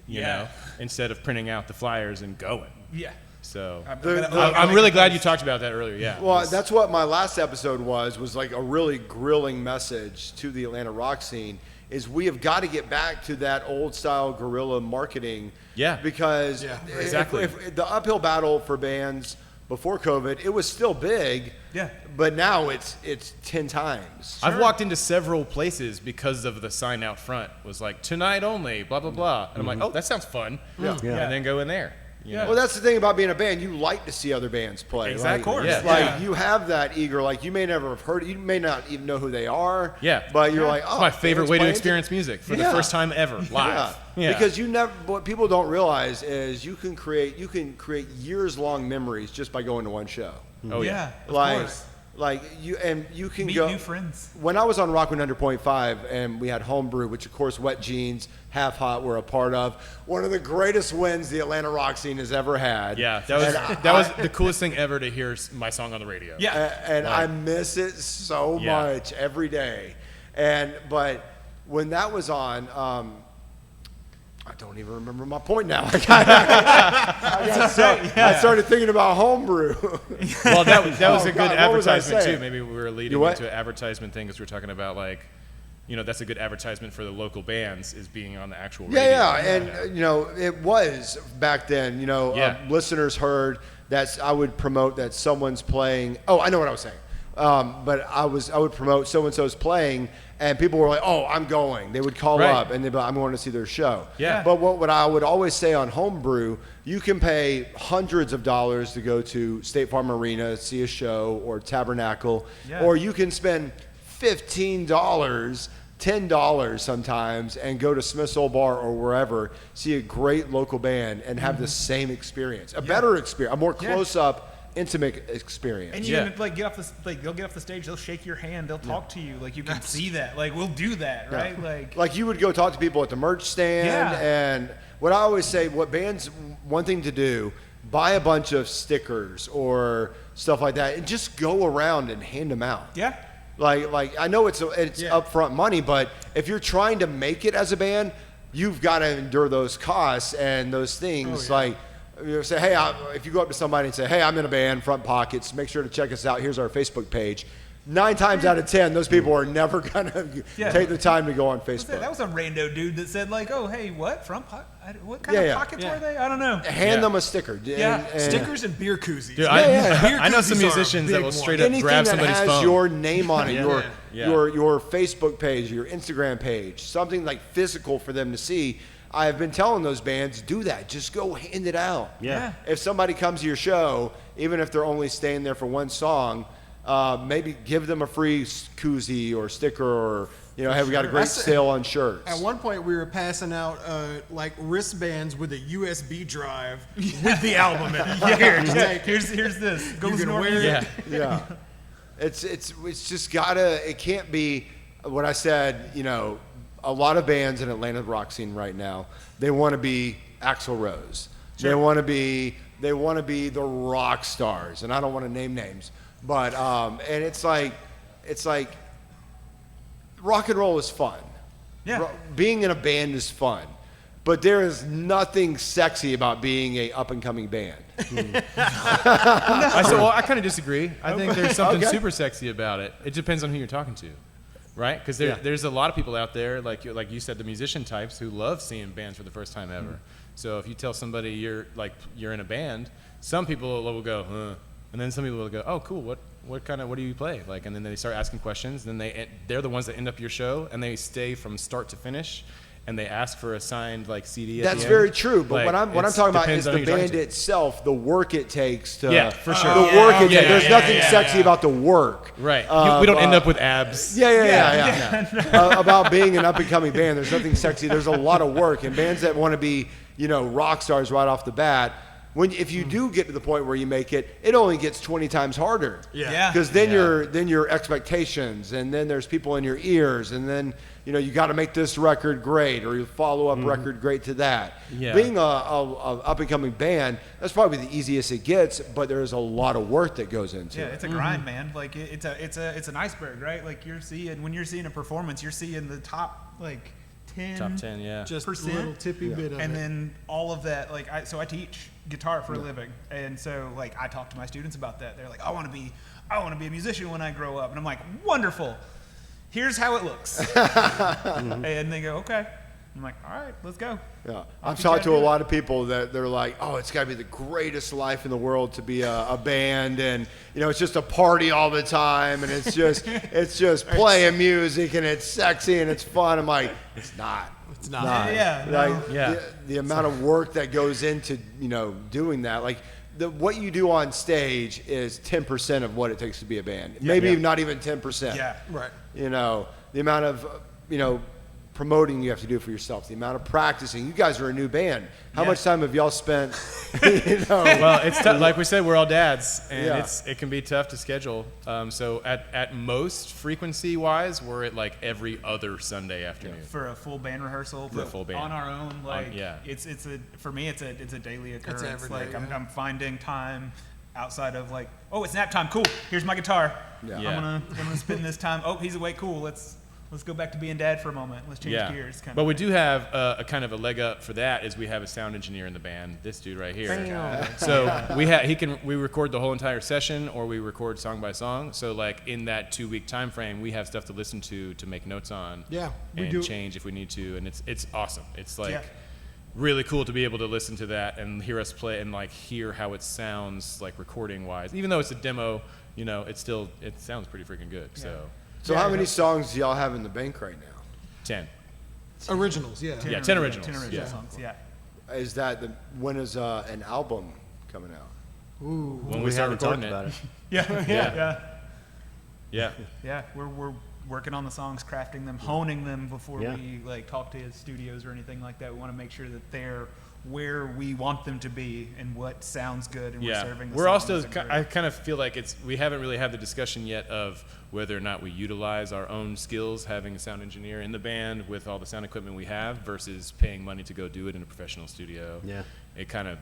S4: you know, instead of printing out the flyers and going.
S6: Yeah.
S4: So
S6: I'm
S4: really glad you talked about that earlier. Yeah.
S1: Well, that's what my last episode was like a really grilling message to the Atlanta rock scene. Is we have got to get back to that old style guerrilla marketing.
S4: Yeah.
S1: Because
S4: exactly.
S1: if the uphill battle for bands before COVID, it was still big.
S6: Yeah.
S1: But now it's 10 times.
S4: I've walked into several places because of the sign out front was like tonight only, blah blah blah, and I'm like, oh, that sounds fun.
S1: Yeah.
S4: And then go in there. You know?
S1: Well, that's the thing about being a band. You like to see other bands play.
S4: Exactly.
S1: Of course.
S4: Yeah.
S1: Like you have that eager. Like you may never have heard. You may not even know who they are.
S4: Yeah.
S1: But you're like, oh,
S4: it's my favorite
S1: bands
S4: way to
S1: playing?
S4: experience music for the
S1: Yeah.
S4: first time ever live. Yeah.
S1: Because you never. What people don't realize is you can create years long memories just by going to one show.
S4: Oh
S6: Yeah. Of
S1: Like
S6: course.
S1: you can
S6: Meet
S1: go.
S6: new friends.
S1: When I was on Rock 100.5 and we had Homebrew, which of course Wet Jeans, Half Hot were a part of, one of the greatest wins the Atlanta rock scene has ever had.
S4: Yeah, that was the coolest thing ever to hear my song on the radio.
S6: Yeah.
S1: And I miss it so much every day. But when that was on, I don't even remember my point now. I started thinking about Homebrew.
S4: Well, that was
S1: Oh,
S4: a good
S1: God, what was I
S4: advertisement
S1: saying?
S4: too. Maybe we were leading
S1: You what?
S4: into an advertisement thing because we were talking about like, you know, that's a good advertisement for the local bands is being on the actual radio.
S1: And it was back then. Listeners heard that I would promote that someone's playing. Oh, I know what I was saying. But I would promote so and so's playing, and people were like, "Oh, I'm going." They would call
S4: Right.
S1: up and they'd be like, "I'm going to see their show."
S4: Yeah.
S1: But what I would always say on Homebrew, you can pay hundreds of dollars to go to State Farm Arena, see a show, or Tabernacle, or you can spend $15. $10 sometimes and go to Smith's Old Bar or wherever, see a great local band and have the same experience, a better experience, a more close-up, intimate experience.
S6: And you can they'll get off the stage, they'll shake your hand, they'll talk to you, like you can see that, like we'll do that, right?
S1: Like you would go talk to people at the merch stand, and what I always say, one thing to do, buy a bunch of stickers or stuff like that, and just go around and hand them out.
S6: Yeah.
S1: Like I know it's upfront money, but if you're trying to make it as a band, you've got to endure those costs and those things. Like say, hey, if you go up to somebody and say, hey, I'm in a band, Front Pockets, make sure to check us out. Here's our Facebook page. 9 times out of 10, those people are never gonna take the time to go on Facebook.
S6: That was a rando dude that said like, oh, hey, what what kind of pockets were they? I don't know.
S1: Hand them a sticker.
S6: Yeah,
S1: and
S3: Stickers and beer koozies.
S4: Dude,
S3: Beer
S4: I know
S3: koozies
S4: some
S3: are a
S4: musicians that
S3: big
S4: will
S3: one.
S4: straight up
S1: anything
S4: grab
S1: that
S4: somebody's
S1: has
S4: phone.
S1: your name on it,
S4: Yeah.
S1: your Facebook page, your Instagram page, something like physical for them to see. I have been telling those bands, do that. Just go hand it out.
S5: Yeah.
S1: If somebody comes to your show, even if they're only staying there for one song, maybe give them a free koozie or sticker, or hey, we got a great sale on shirts.
S3: At one point, we were passing out like wristbands with a USB drive with the album in it.
S6: Here's this. Go
S3: You
S6: listen
S3: can
S6: to our
S3: wear
S6: music.
S3: it.
S1: Yeah. It's just gotta. It can't be what I said. A lot of bands in Atlanta rock scene right now, they want to be Axl Rose. Sure. They want to be the rock stars, and I don't want to name names, but and it's like rock and roll is fun.
S6: Yeah.
S1: Being in a band is fun, but there is nothing sexy about being a up and coming band.
S4: I kind of disagree. I think there's something
S1: Okay.
S4: super sexy about it. It depends on who you're talking to, right? Because there's a lot of people out there, like you said, the musician types who love seeing bands for the first time ever. So if you tell somebody you're in a band, some people will go, huh. And then some people will go, oh, cool. What do you play? And then they start asking questions. Then they're the ones that end up your show, and they stay from start to finish, and they ask for a signed CD. At
S1: That's
S4: the
S1: very
S4: end.
S1: true. But what I'm talking about is
S4: depends on
S1: the
S4: who you're talking
S1: band
S4: to.
S1: itself, the work it takes to.
S4: Yeah, for sure.
S1: The work it takes. There's nothing sexy about the work.
S4: Right. We don't end up with abs.
S1: About being an up and coming band, there's nothing sexy. There's a lot of work, and bands that want to be, rock stars right off the bat, if you do get to the point where you make it, it only gets 20 times harder.
S6: Yeah.
S1: Because then your expectations, and then there's people in your ears, and then you got to make this record great, or you follow up record great to that.
S4: Yeah.
S1: Being a up and coming band, that's probably the easiest it gets, but there's a lot of work that goes into
S6: Yeah,
S1: it.
S6: it's a grind, man. Like it's an iceberg, right? Like when you're seeing a performance, you're seeing the top 10.
S4: Top 10, yeah.
S3: Just
S6: percent,
S3: a little tippy bit of
S6: and
S3: it.
S6: then all of that. So I teach guitar for a living, and so I talk to my students about that. They're like, I want to be a musician when I grow up, and I'm like, wonderful. Here's how it looks. And they go, okay. I'm like, all right, let's go.
S1: Yeah, I've talked to a lot of people that they're like, oh, it's got to be the greatest life in the world to be a band, and it's just a party all the time, and it's just playing music, and it's sexy and it's fun. I'm like, it's not.
S3: It's not.
S6: Yeah, no.
S1: The amount of work that goes into doing that, what you do on stage is 10% of what it takes to be a band. Maybe not even 10%.
S6: Yeah.
S3: Right.
S1: The amount of promoting you have to do for yourself, the amount of practicing. You guys are a new band. How much time have y'all spent?
S4: Well, it's tough. Like we said, we're all dads, and
S1: Yeah.
S4: it can be tough to schedule. So at most, frequency wise, we're at every other Sunday afternoon.
S6: For a full band rehearsal,
S4: For a full band.
S6: on our own,
S4: yeah.
S6: for me it's a daily occurrence.
S3: every day,
S6: I'm finding time outside of it's nap time. Cool. Here's my guitar.
S1: Yeah.
S6: I'm gonna spend this time. Oh, he's awake. Cool. Let's go back to being dad for a moment. Let's change gears.
S4: But we do have a kind of a leg up for that is we have a sound engineer in the band, this dude right here. So we record the whole entire session, or we record song by song. So in that 2-week time frame, we have stuff to listen to make notes on.
S3: Yeah, we
S4: and
S3: do.
S4: change if we need to, and it's awesome. It's really cool to be able to listen to that and hear us play and hear how it sounds recording wise. Even though it's a demo, it sounds pretty freaking good.
S1: So how many songs do y'all have in the bank right now?
S4: 10.
S3: Originals, yeah.
S4: 10 originals.
S6: 10 original
S4: Yeah.
S6: songs. Yeah.
S1: Is that when is an album coming out?
S3: Ooh.
S4: When we start
S5: haven't talked
S4: recording
S5: about it.
S6: Yeah. We're working on the songs, crafting them, honing them before
S5: Yeah.
S6: we talk to studios or anything like that. We want to make sure that they're where we want them to be and what sounds good, and we're serving the
S4: we're
S6: songs
S4: also.
S6: that are
S4: I
S6: great.
S4: kind of feel like we haven't really had the discussion yet of whether or not we utilize our own skills, having a sound engineer in the band with all the sound equipment we have, versus paying money to go do it in a professional studio.
S5: Yeah.
S4: It kind of.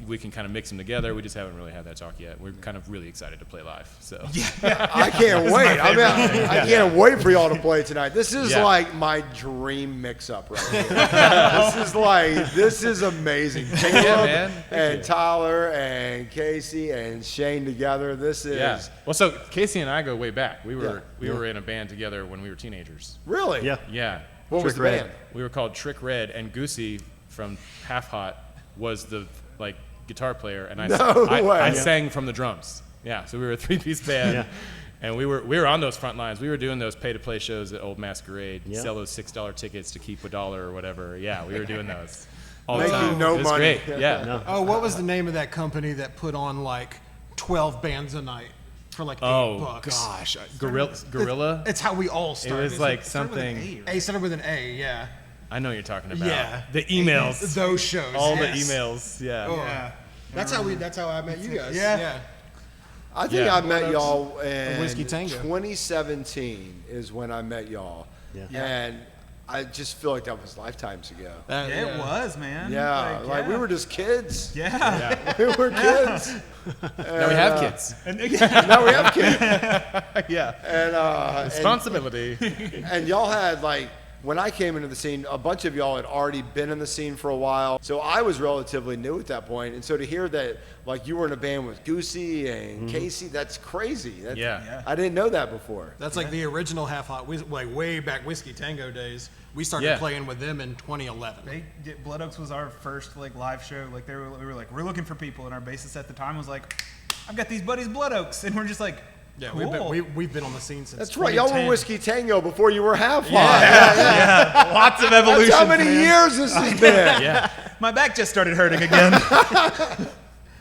S4: We can kind of mix them together. We just haven't really had that talk yet. We're kind of really excited to play live. So
S1: I can't wait. I can't wait for y'all to play tonight. This is
S4: Yeah.
S1: my dream mix-up right here. This is amazing. Caleb
S4: man.
S1: and Tyler and Casey and Shane together. This is
S4: Well, so Casey and I go way back. We were in a band together when we were teenagers.
S1: really.
S5: Yeah.
S4: Yeah.
S1: What was
S5: Trick
S1: the
S5: Red.
S1: band?
S4: We were called Trick Red, and Goosey from Half Hot was the guitar player, and
S1: No way.
S4: I
S1: Yeah.
S4: sang from the drums. Yeah, so we were a 3-piece band,
S5: Yeah.
S4: and we were on those front lines. We were doing those pay-to-play shows at Old Masquerade,
S5: Yeah.
S4: sell those $6 tickets to keep $1 or whatever. Yeah, we were doing those all the
S1: Making
S4: time.
S1: no
S4: it was
S1: money.
S4: great. Yeah.
S5: No.
S3: Oh, what was the name of that company that put on 12 bands a night for $8?
S4: Oh gosh, Gorilla.
S3: It's how we all
S4: It
S3: started.
S4: was something.
S3: A started with an A, yeah.
S4: I know what you're talking about.
S3: Yeah.
S4: The emails.
S3: Those shows.
S4: All
S3: yes.
S4: the emails. Yeah.
S3: Oh.
S6: Yeah.
S3: That's how I met you guys.
S6: Yeah.
S1: I think
S4: Yeah.
S1: I met y'all in
S3: Whiskey Tango.
S1: 2017 is when I met y'all.
S5: Yeah.
S1: And I just feel like that was lifetimes ago.
S6: It was, man.
S1: Yeah, we were just kids.
S6: Yeah.
S1: We were kids.
S4: Now we have kids.
S1: Now we have kids.
S4: Yeah.
S1: And
S4: Responsibility.
S1: and y'all had when I came into the scene, a bunch of y'all had already been in the scene for a while. So I was relatively new at that point. And so to hear that you were in a band with Goosey and Casey, that's crazy.
S4: Yeah.
S1: I didn't know that before.
S3: That's the original Half Hot, way back Whiskey Tango days. We started playing with them in 2011.
S6: Blood Oaks was our first live show. We were we're looking for people, and our bassist at the time was I've got these buddies Blood Oaks, and we're just
S3: Yeah,
S6: cool.
S3: we've been on the scene since
S1: That's right. Y'all were
S3: 2010.
S1: Whiskey Tango before you were Half Hot.
S6: yeah, lots of evolution.
S1: That's how many years this has been.
S4: Yeah.
S6: My back just started hurting again.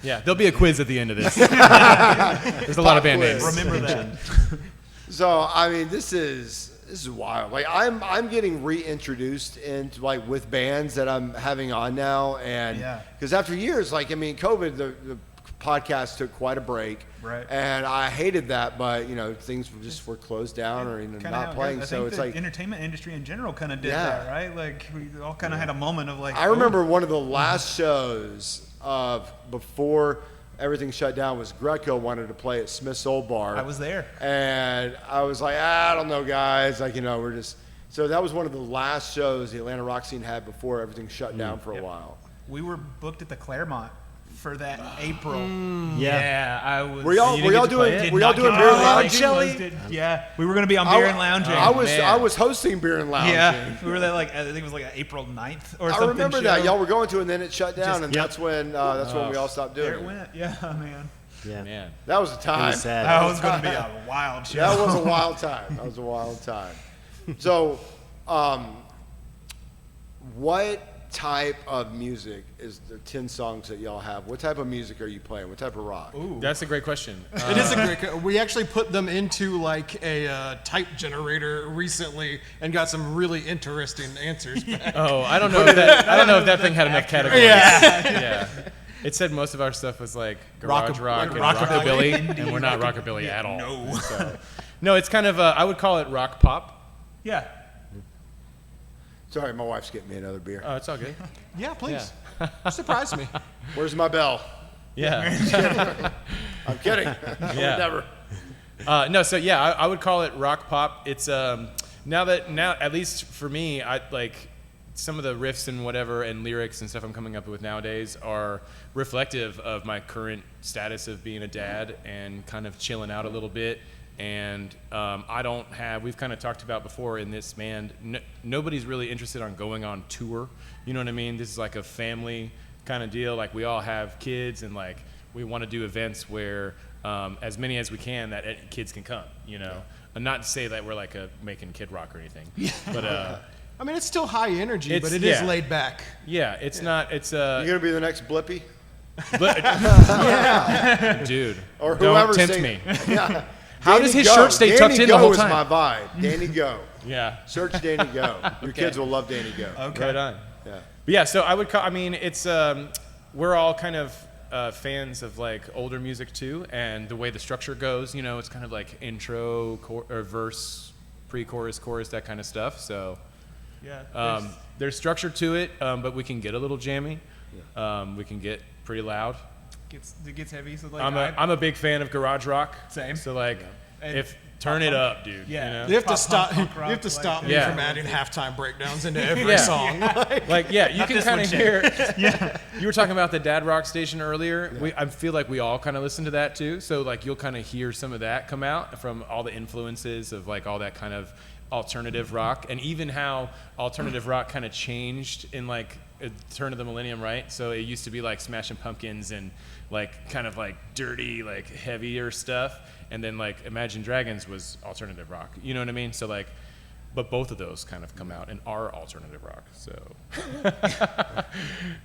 S4: Yeah. There'll be a quiz at the end of this. There's a lot of band names.
S6: Remember that.
S1: So I mean, this is This is wild. Like I'm getting reintroduced into like with bands that I'm having on now, and because after years, like I mean, COVID, the podcast took quite a break,
S6: right?
S1: And I hated that, but things were closed down or not playing. So it's like
S6: entertainment industry in general kind of did that, right? Like we all kind of had a moment of like.
S1: I remember one of the last shows of before everything shut down was Greco wanted to play at Smith's Old Bar.
S6: I was there.
S1: And I was like, I don't know, guys. Like, we're just... So that was one of the last shows the Atlanta rock scene had before everything shut down for a while.
S6: We were booked at the Claremont for that April.
S4: Yeah, I was.
S1: Were y'all doing beer and lounging?
S6: Yeah, we were going to be on beer and lounging.
S1: I was hosting beer and lounging.
S6: Yeah, we were there I think it was like April 9th or something.
S1: I remember that. Y'all were going to, and then it shut down, and that's when we all stopped doing it.
S6: There it went. Yeah, man.
S5: Yeah,
S4: man.
S1: That was a time.
S5: It was sad.
S6: That was going to be a wild show.
S1: That was a wild time. So, what type of music is the 10 songs that y'all have? What type of music are you playing? What type of rock?
S4: Ooh. That's a great question.
S3: It is a great. We actually put them into like a type generator recently and got some really interesting answers back.
S4: Oh, I don't know if that thing had enough categories. Yeah. It said most of our stuff was like garage rock and rockabilly, and we're not rockabilly at all.
S3: No.
S4: So, no, it's kind of I would call it rock pop.
S6: Yeah.
S1: Sorry, my wife's getting me another beer.
S4: Oh, it's all good.
S3: Yeah, please. Surprise me.
S1: Where's my bell?
S4: Yeah.
S1: I'm kidding.
S4: Yeah. Never. No, so yeah, I would call it rock pop. It's now at least for me, I like some of the riffs and whatever and lyrics and stuff I'm coming up with nowadays are reflective of my current status of being a dad and kind of chilling out a little bit. And we've kind of talked about before in this band, nobody's really interested on going on tour. You know what I mean? This is like a family kind of deal. Like we all have kids and like we want to do events where as many as we can that kids can come, And not to say that we're like making kid rock or anything. But
S3: I mean, it's still high energy, but it is laid back.
S4: Yeah, it's not. It's
S1: You gonna be the next Blippy?
S4: Yeah, dude.
S1: Or whoever
S4: don't tempt
S1: singing.
S4: me.
S1: Yeah.
S4: How does his shirt stay tucked in the whole time?
S1: Danny Go is my vibe. Danny Go.
S4: Yeah.
S1: Search Danny Go. Your kids will love Danny Go.
S6: Okay.
S4: Right on.
S1: Yeah.
S4: But yeah, so I would call. I mean, it's we're all kind of fans of like older music too, and the way the structure goes. It's kind of like intro or verse, pre-chorus, chorus, that kind of stuff. So
S6: Yeah.
S4: there's structure to it, but we can get a little jammy. We can get pretty loud.
S6: It gets heavy. So like
S4: I'm a big fan of garage rock.
S6: Same.
S4: So like,
S6: And
S4: if turn it up, dude.
S6: Yeah.
S3: You have to
S6: Pop
S3: stop.
S6: punk
S3: You
S6: rock,
S3: have to stop
S6: like-
S3: me
S4: Yeah.
S3: from adding halftime breakdowns into every
S4: Yeah.
S3: song.
S4: Like, yeah, you can
S6: this
S4: kind
S6: one,
S4: of
S6: Shane.
S4: hear.
S6: Yeah.
S4: You were talking about the dad rock station earlier. I feel like we all kind of listen to that too. So like, you'll kind of hear some of that come out from all the influences of like all that kind of alternative rock, and even how alternative rock kind of changed in like a turn of the millennium, right? So it used to be like Smashing Pumpkins and like kind of like dirty, like heavier stuff, and then like Imagine Dragons was alternative rock. You know what I mean? So like, but both of those kind of come out and are alternative rock. So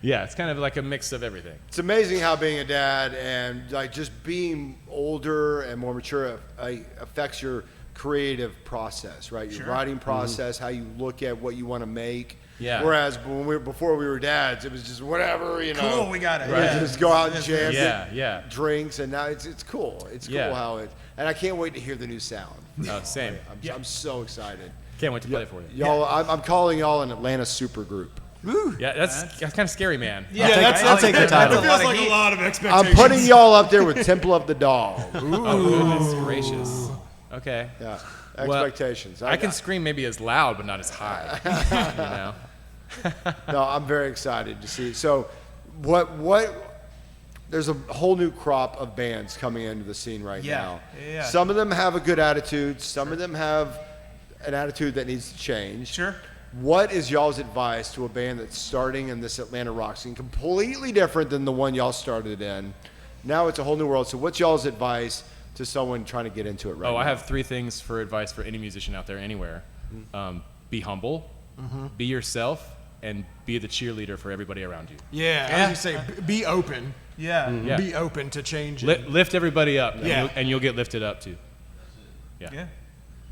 S4: yeah, it's kind of like a mix of everything.
S1: It's amazing how being a dad and like just being older and more mature affects your creative process, right? Your writing process, how you look at what you want to make.
S4: Yeah.
S1: Whereas before we were dads, it was just whatever,
S6: Cool, we got it.
S1: Right.
S6: Yeah.
S1: Just go out and jam,
S4: Yeah.
S1: drinks, and now it's cool. It's cool how it. And I can't wait to hear the new sound.
S4: Same.
S1: I'm so excited.
S4: Can't wait to play it for you.
S1: Y'all, I'm calling y'all an Atlanta supergroup.
S4: Yeah, that's kind of scary, man.
S5: I'll take the title.
S3: It feels like a lot of expectations.
S1: I'm putting y'all up there with Temple of the Dog.
S4: Oh, goodness gracious. Okay.
S1: Yeah.
S4: Well,
S1: Expectations.
S4: I can scream maybe as loud, but not as high. You know?
S1: No, I'm very excited to see. So, there's a whole new crop of bands coming into the scene right now.
S6: Yeah.
S1: Some of them have a good attitude. Some of them have an attitude that needs to change.
S6: Sure.
S1: What is y'all's advice to a band that's starting in this Atlanta rock scene, completely different than the one y'all started in? Now it's a whole new world. So what's y'all's advice to someone trying to get into it right now?
S4: I have 3 things for advice for any musician out there anywhere. Be humble, be yourself, and be the cheerleader for everybody around you.
S3: Yeah, as you say, be open.
S6: Yeah.
S4: Yeah.
S3: Be open to change it.
S4: Lift everybody up,
S3: Yeah.
S4: and you'll get lifted up too.
S6: Yeah.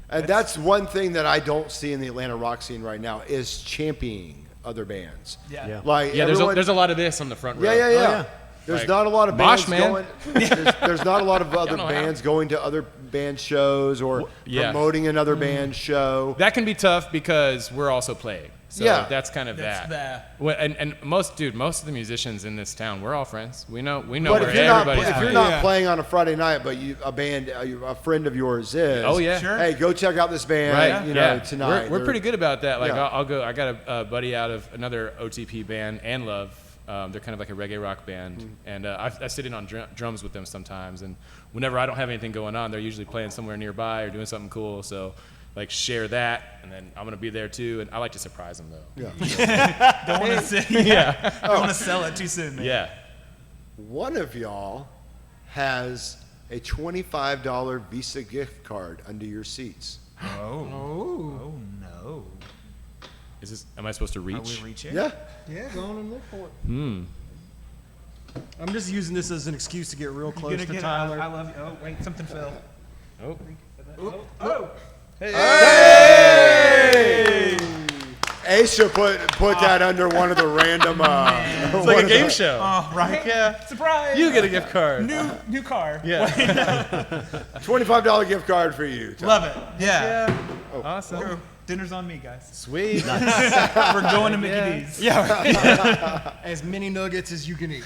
S1: And that's one thing that I don't see in the Atlanta rock scene right now is championing other bands.
S6: Yeah.
S1: Like
S4: there's a lot of this on the front row.
S1: Yeah. There's
S4: Like,
S1: not a lot of
S4: mosh,
S1: bands
S4: man.
S1: going. There's not a lot of other
S4: know how.
S1: bands going to other band shows or
S4: Yeah.
S1: promoting another band show.
S4: That can be tough because we're also playing. So
S1: Yeah.
S4: that's kind of
S6: That's
S4: that. And most of the musicians in this town, we're all friends. We know
S1: But
S4: where
S1: if you're not
S4: everybody's
S1: if you're
S4: playing.
S1: not playing on a Friday night, but a friend of yours is.
S4: Oh, yeah.
S6: Sure.
S1: Hey, go check out this band.
S4: Right.
S1: Tonight.
S4: We're pretty good about that. Like
S1: Yeah.
S4: I'll go. I got a buddy out of another OTP band and Love. They're kind of like a reggae rock band, and I sit in on drums with them sometimes. And whenever I don't have anything going on, they're usually playing somewhere nearby or doing something cool. So, like, share that, and then I'm gonna be there too. And I like to surprise them though.
S1: Yeah.
S6: Don't want to say. Don't want to sell it too soon, man.
S4: Yeah.
S1: One of y'all has a $25 Visa gift card under your seats.
S6: Oh no.
S4: Is this? Am I supposed to
S6: Are we
S4: reach?
S6: reaching?
S1: Yeah.
S5: Yeah, go on and look for it. I'm just using this as an excuse to get real
S6: You're
S5: close
S6: gonna
S5: to
S6: get.
S5: Tyler.
S6: I love you. Oh wait, something fell.
S4: Oh.
S6: Oh.
S1: Ace should put that under one of the random.
S4: It's like a game show.
S6: Oh right.
S4: Yeah.
S6: Surprise.
S4: You get a gift card.
S6: new car.
S4: Yeah.
S1: $25 gift card for you. Tom.
S6: Love it. Yeah.
S4: Awesome.
S6: Oh, dinner's on me, guys.
S4: Sweet.
S6: We're going to Mickey D's.
S5: As many nuggets as you can eat.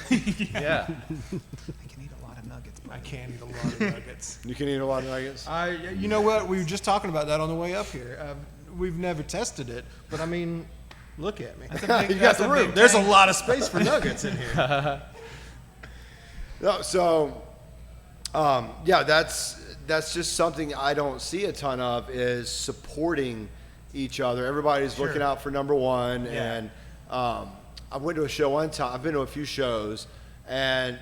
S4: Yeah.
S6: I can eat a lot of nuggets.
S3: I can't eat a lot of nuggets.
S1: You can eat a lot of nuggets.
S5: You know what? We were just talking about that on the way up here. We've never tested it, but I mean, look at me.
S1: You got the room.
S5: There's a lot of space for nuggets in here.
S1: No, so, that's just something I don't see a ton of is supporting each other. Everybody's looking out for number one.
S6: Yeah.
S1: And I went to a show one time. I've been to a few shows, and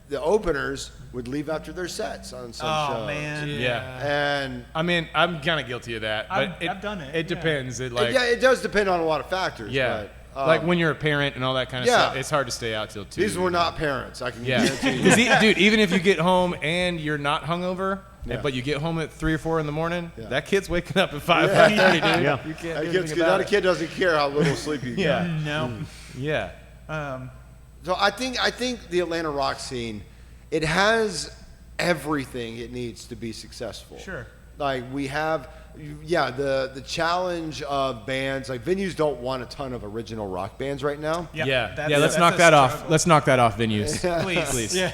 S1: the openers would leave after their sets on some shows.
S6: Oh man.
S4: Yeah.
S1: And
S4: I mean, I'm kind of guilty of that. But
S6: I've done it,
S4: It
S6: yeah.
S4: depends.
S1: it does depend on a lot of factors.
S4: Yeah.
S1: But,
S4: Like when you're a parent and all that kind of
S1: yeah.
S4: stuff, it's hard to stay out till 2.
S1: these were not parents. I can
S4: Yeah.
S1: guarantee you.
S4: 'Cause dude, even if you get home and you're not hungover,
S1: Yeah.
S4: but you get home at 3 or 4 in the morning,
S1: Yeah.
S4: that kid's waking up at 5:30, dude.
S5: Yeah.
S4: You can't
S1: That
S4: do
S1: kid's
S4: anything
S1: good.
S4: about
S1: That
S4: it.
S1: kid doesn't care how little sleep you get.
S4: Yeah.
S6: No.
S4: Yeah.
S1: So I think the Atlanta rock scene, it has everything it needs to be successful.
S6: Sure.
S1: Like we have, the challenge of bands, like venues don't want a ton of original rock bands right now.
S6: Yep,
S4: Yeah.
S6: that's-
S4: Yeah. Let's
S6: that's
S4: knock
S6: a
S4: that off.
S6: struggle.
S4: Let's knock that off, venues.
S6: Please.
S4: Please.
S6: Yeah.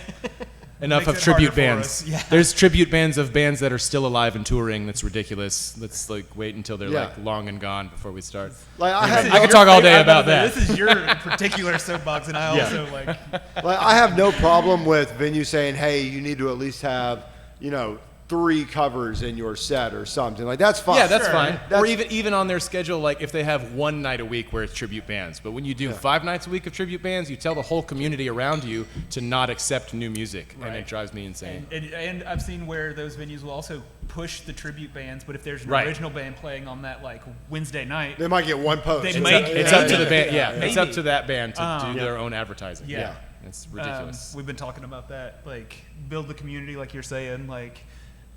S4: Enough
S6: Makes
S4: of
S6: it
S4: tribute
S6: harder for
S4: bands.
S6: us. Yeah.
S4: There's tribute bands of bands that are still alive and touring. That's ridiculous. Let's like wait until they're
S1: Yeah.
S4: like long and gone before we start.
S1: Like
S4: I could talk all day about that.
S6: This is your particular soapbox, and I
S4: Yeah.
S6: also like.
S1: Like I have no problem with venues saying, hey, you need to at least have, 3 covers in your set or something. Like that's fine.
S4: Yeah, that's
S6: Sure.
S4: fine.
S1: That's-
S4: Or even on their schedule, like if they have one night a week where it's tribute bands. But when you do 5 nights a week of tribute bands, you tell the whole community around you to not accept new music, and
S6: Right.
S4: it drives me insane.
S6: And I've seen where those venues will also push the tribute bands, but if there's an
S4: Right.
S6: original band playing on that like Wednesday night,
S1: They might get one post.
S6: They
S4: It's,
S6: might-
S4: up, it's up to the
S6: Yeah.
S4: band. Yeah, it's up
S6: Maybe.
S4: to that band to do their own advertising.
S6: Yeah.
S4: It's ridiculous.
S6: we've been talking about that, like build the community, like you're saying, like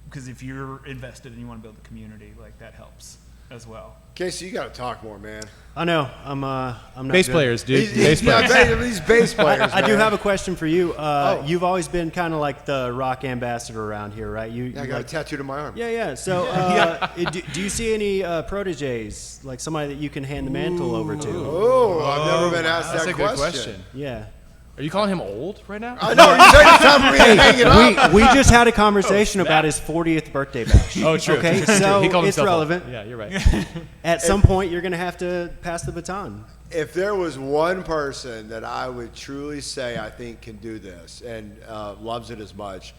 S6: because if you're invested and you want to build the community, like that helps as well.
S1: Casey, you got to talk more, man.
S5: I know. I'm not
S4: Bass
S5: good.
S4: players, dude.
S1: These,
S4: Bass players.
S1: these bass players.
S5: I do
S1: man.
S5: have a question for you.
S1: Oh.
S5: You've always been kind of like the rock ambassador around here, right?
S1: I
S5: You
S1: got
S5: like,
S1: a tattoo to my arm.
S5: yeah. So, do you see any proteges, like somebody that you can hand the mantle over to?
S1: Oh, I've never been asked
S4: That's
S1: that
S4: a good question.
S5: Yeah.
S4: Are you calling him old right now?
S1: I know. He's taking time for me to hang it up.
S5: We just had a conversation about his 40th birthday bash.
S4: Oh, true.
S5: Okay,
S4: True.
S5: so
S4: He called
S5: it's
S4: himself
S5: relevant.
S4: old. Yeah, you're right.
S5: At some point, you're going to have to pass the baton.
S1: If there was one person that I would truly say I think can do this and loves it as much,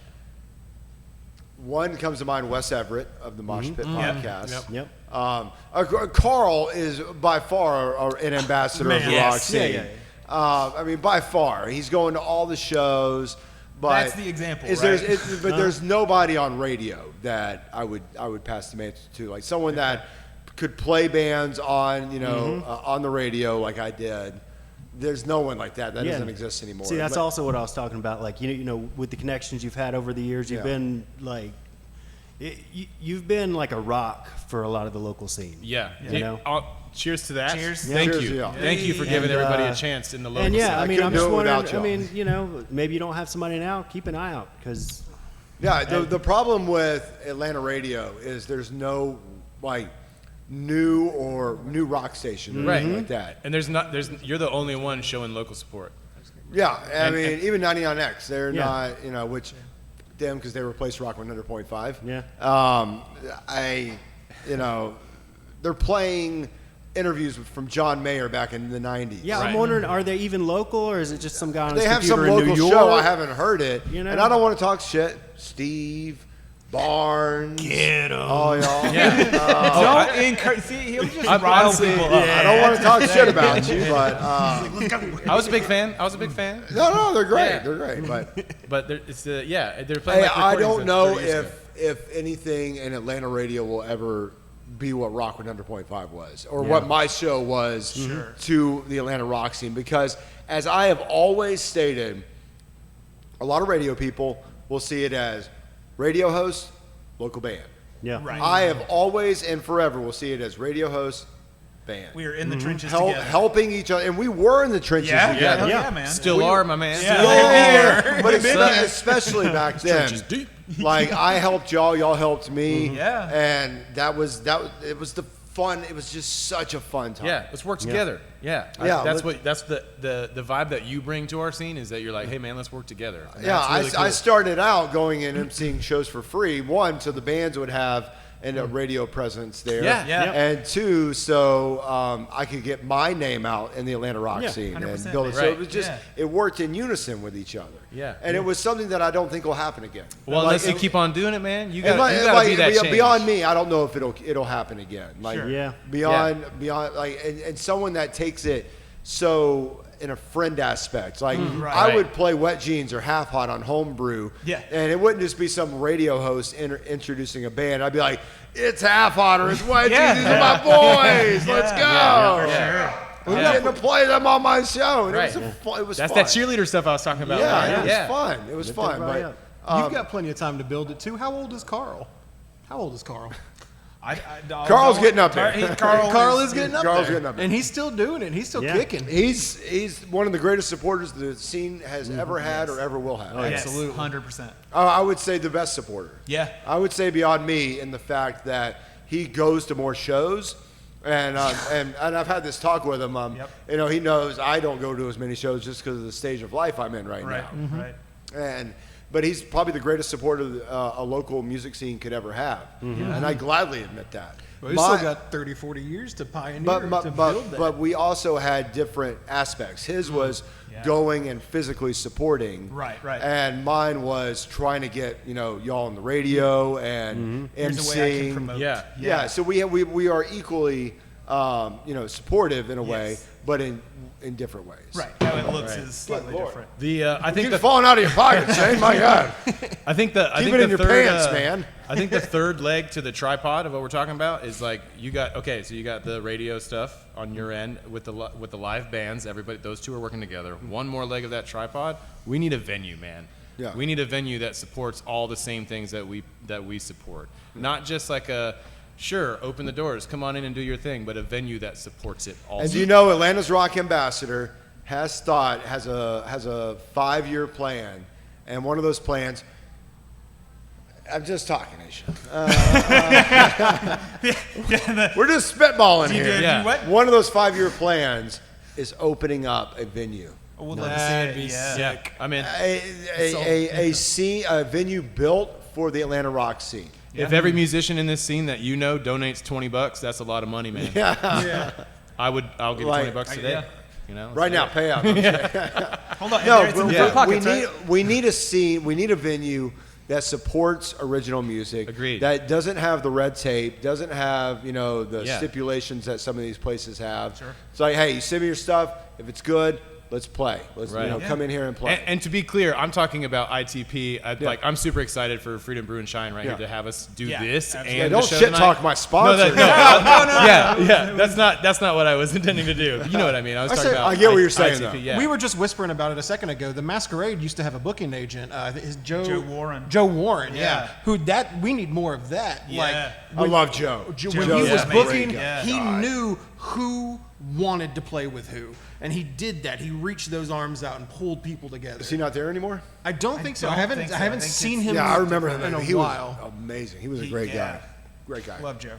S1: one comes to mind, Wes Everett of the Mosh Pit podcast.
S5: Yep.
S1: Carl is by far an ambassador of the rock
S6: Yes.
S1: scene.
S5: Yeah.
S1: I mean, by far, he's going to all the shows. But
S6: That's the example,
S1: but there's nobody on radio that I would pass the mantle to, like someone that could play bands on on the radio like I did. There's no one like that. That doesn't exist anymore.
S5: See, that's
S1: But-
S5: also what I was talking about. Like, with the connections you've had over the years, you've
S1: Yeah.
S5: been like You've been like a rock for a lot of the local scene.
S4: Yeah.
S5: You know?
S4: Cheers to that.
S6: Cheers.
S4: Thank
S1: Cheers,
S4: you.
S1: yeah.
S4: Thank you for giving everybody a chance in the local
S5: And
S4: scene.
S5: I mean,
S1: couldn't
S5: I'm
S1: do
S5: just
S1: it
S5: wondering.
S1: without y'all.
S5: I mean, you know, maybe you don't have somebody now. Keep an eye out because
S1: Yeah, the problem with Atlanta radio is there's no like new rock station or anything like that.
S4: And you're the only one showing local support.
S1: Yeah, I mean even 99X, they're not, you know, which them because they replaced Rock 100.5.
S5: Yeah.
S1: You know, they're playing interviews from John Mayer back in the 90s.
S5: Yeah,
S4: Right.
S5: I'm wondering, are they even local or is it just some guy on
S1: They
S5: his
S1: have some
S5: computer in
S1: local
S5: New York?
S1: show. I haven't heard it.
S5: You know?
S1: And I don't want to talk shit. Steve, Barnes.
S5: Get 'em.
S1: All y'all.
S6: Don't encourage. See, he'll just rile
S4: honestly-
S6: people up.
S1: I don't want to talk shit about you, but
S4: I was a big fan.
S1: no, they're great.
S4: Yeah.
S1: They're great. But
S4: But they're playing like
S1: I
S4: recordings
S1: don't
S4: of
S1: know
S4: 30 years ago.
S1: if anything in Atlanta radio will ever be what Rock 100.5 was, or what my show was to the Atlanta rock scene. Because as I have always stated, a lot of radio people will see it as radio host, local band.
S5: Yeah.
S6: Right.
S1: I have always and forever will see it as radio host, band.
S6: We are in the trenches
S1: Help,
S6: together.
S1: helping each other, and we were in the trenches
S6: Yeah,
S1: together.
S6: yeah, man.
S4: Still are, my man.
S6: Yeah.
S1: But especially back then,
S4: Trenches deep.
S1: like I helped y'all helped me,
S6: Yeah.
S1: and it was the fun. It was just such a fun time.
S4: Yeah, let's work together. Yeah,
S1: Yeah,
S4: that's the vibe that you bring to our scene is that you're like, hey man, let's work together. And
S1: Yeah,
S4: that's really
S1: I
S4: cool.
S1: started out going in and seeing shows for free. One, so the bands would have a radio presence there.
S4: Yeah.
S6: Yeah.
S1: And two, so I could get my name out in the Atlanta rock scene and
S6: 100%,
S1: build it. So
S4: man.
S1: it was just,
S6: Yeah.
S1: it worked in unison with each other.
S4: Yeah.
S1: And it was something that I don't think will happen again.
S4: Well,
S1: Like,
S4: unless you keep on doing it, man, you
S1: and
S4: got to be that change.
S1: beyond me, I don't know if it'll happen again. Like
S6: Sure.
S5: Yeah.
S1: beyond like and someone that takes it so in a friend aspect. Like
S6: Right.
S1: I would play Wet Jeans or Half Hot on Homebrew,
S6: Yeah.
S1: and it wouldn't just be some radio host introducing a band. I'd be like, "It's Half Hot or it's Wet
S6: Yeah.
S1: Jeans. These are my boys. Let's go."
S6: For sure.
S1: We're getting to play them on my show, and
S4: Right.
S1: it was
S4: That's
S1: fun.
S4: that cheerleader stuff I was talking about.
S1: Yeah,
S4: right?
S1: it was fun. It was fun,
S5: everybody
S1: but.
S5: up.
S3: You've got plenty of time to build it too. How old is Carl?
S1: Carl's getting up there.
S3: Carl is getting up
S1: Carl's
S3: there.
S1: getting up there.
S3: And he's still doing it. He's still
S5: Yeah.
S3: kicking.
S1: He's one of the greatest supporters the scene has ever had or ever will have.
S6: Yes,
S3: Absolutely.
S6: 100%.
S1: I would say the best supporter.
S6: Yeah.
S1: I would say beyond me in the fact that he goes to more shows, and I've had this talk with him.
S6: Yep.
S1: You know, he knows I don't go to as many shows just because of the stage of life I'm in right
S6: Right.
S1: now.
S6: Right.
S1: But he's probably the greatest supporter a local music scene could ever have, and I gladly admit that.
S3: Well, he's
S1: My-
S3: still got 30, 40 years to pioneer, to build that.
S1: but we also had different aspects. His was
S6: Yeah.
S1: going and physically supporting.
S6: Right, right.
S1: And mine was trying to get, y'all on the radio and
S6: Here's a way I can
S1: emceeing.
S6: promote.
S4: Yeah.
S1: Yeah, so we are equally supportive in a way,
S6: Yes.
S1: but in different ways.
S6: Right. How it looks is slightly different.
S4: I think
S1: Keep falling out of your pocket, Shane. My God.
S4: I think the
S1: Keep it in your
S4: third,
S1: pants, man.
S4: I think the third leg to the tripod of what we're talking about is like you got the radio stuff on your end with the live bands. Everybody, those two are working together. One more leg of that tripod. We need a venue, man.
S1: Yeah.
S4: We need a venue that supports all the same things that we support. Not just like a sure, open the doors, come on in and do your thing, but a venue that supports it also.
S1: And do you know Atlanta's Rock Ambassador has a 5-year plan, and one of those plans. I'm just talking, Aisha. We're just spitballing here.
S4: Yeah.
S6: What?
S1: One of those 5-year plans is opening up a venue,
S6: We'd love to
S3: That'd
S6: see
S3: be
S6: it. Yeah.
S4: yeah, I'm in.
S1: a venue built for the Atlanta rock scene.
S4: If every musician in this scene that you know donates $20, that's a lot of money, man.
S1: Yeah.
S4: I'll give you
S1: Like-
S4: $20 today.
S6: yeah.
S4: You know,
S1: Right now, pay up.
S6: Hold on.
S1: No,
S6: it's in the
S1: but
S6: front pockets,
S1: we need a scene. We need a venue that supports original music.
S4: Agreed.
S1: That doesn't have the red tape, doesn't have the
S4: Yeah.
S1: stipulations that some of these places have.
S6: Sure.
S1: It's like, hey, you send me your stuff. If it's good, let's play. Let's
S4: Right.
S1: come in here and play.
S4: And to be clear, I'm talking about ITP. I'm super excited for Freedom Brew and Shine right here to have us do this.
S6: absolutely.
S4: And
S1: don't
S4: the show
S1: shit
S4: tonight.
S1: talk my sponsor.
S4: Yeah. That's not what I was intending to do. You know what I mean? I was talking about.
S1: I get what you're saying,
S4: ITP,
S1: though.
S4: yeah.
S3: We were just whispering about it a second ago. The Masquerade used to have a booking agent,
S6: Joe Warren.
S3: Joe Warren,
S6: Yeah.
S3: we need more of that.
S6: Yeah.
S1: I love Joe.
S3: When
S6: Joe's
S3: he was
S6: amazing.
S3: booking,
S6: Yeah.
S3: he knew who wanted to play with who, and he did that. He reached those arms out and pulled people together.
S1: Is he not there anymore?
S3: I don't think so.
S6: don't
S3: I haven't.
S6: think so.
S3: I
S6: I
S3: haven't
S6: think
S3: seen
S6: it's-
S3: him.
S1: Yeah, I remember
S3: in
S1: him.
S3: a
S1: He
S3: while.
S1: was amazing. He was a great guy. Great guy.
S6: Love Joe.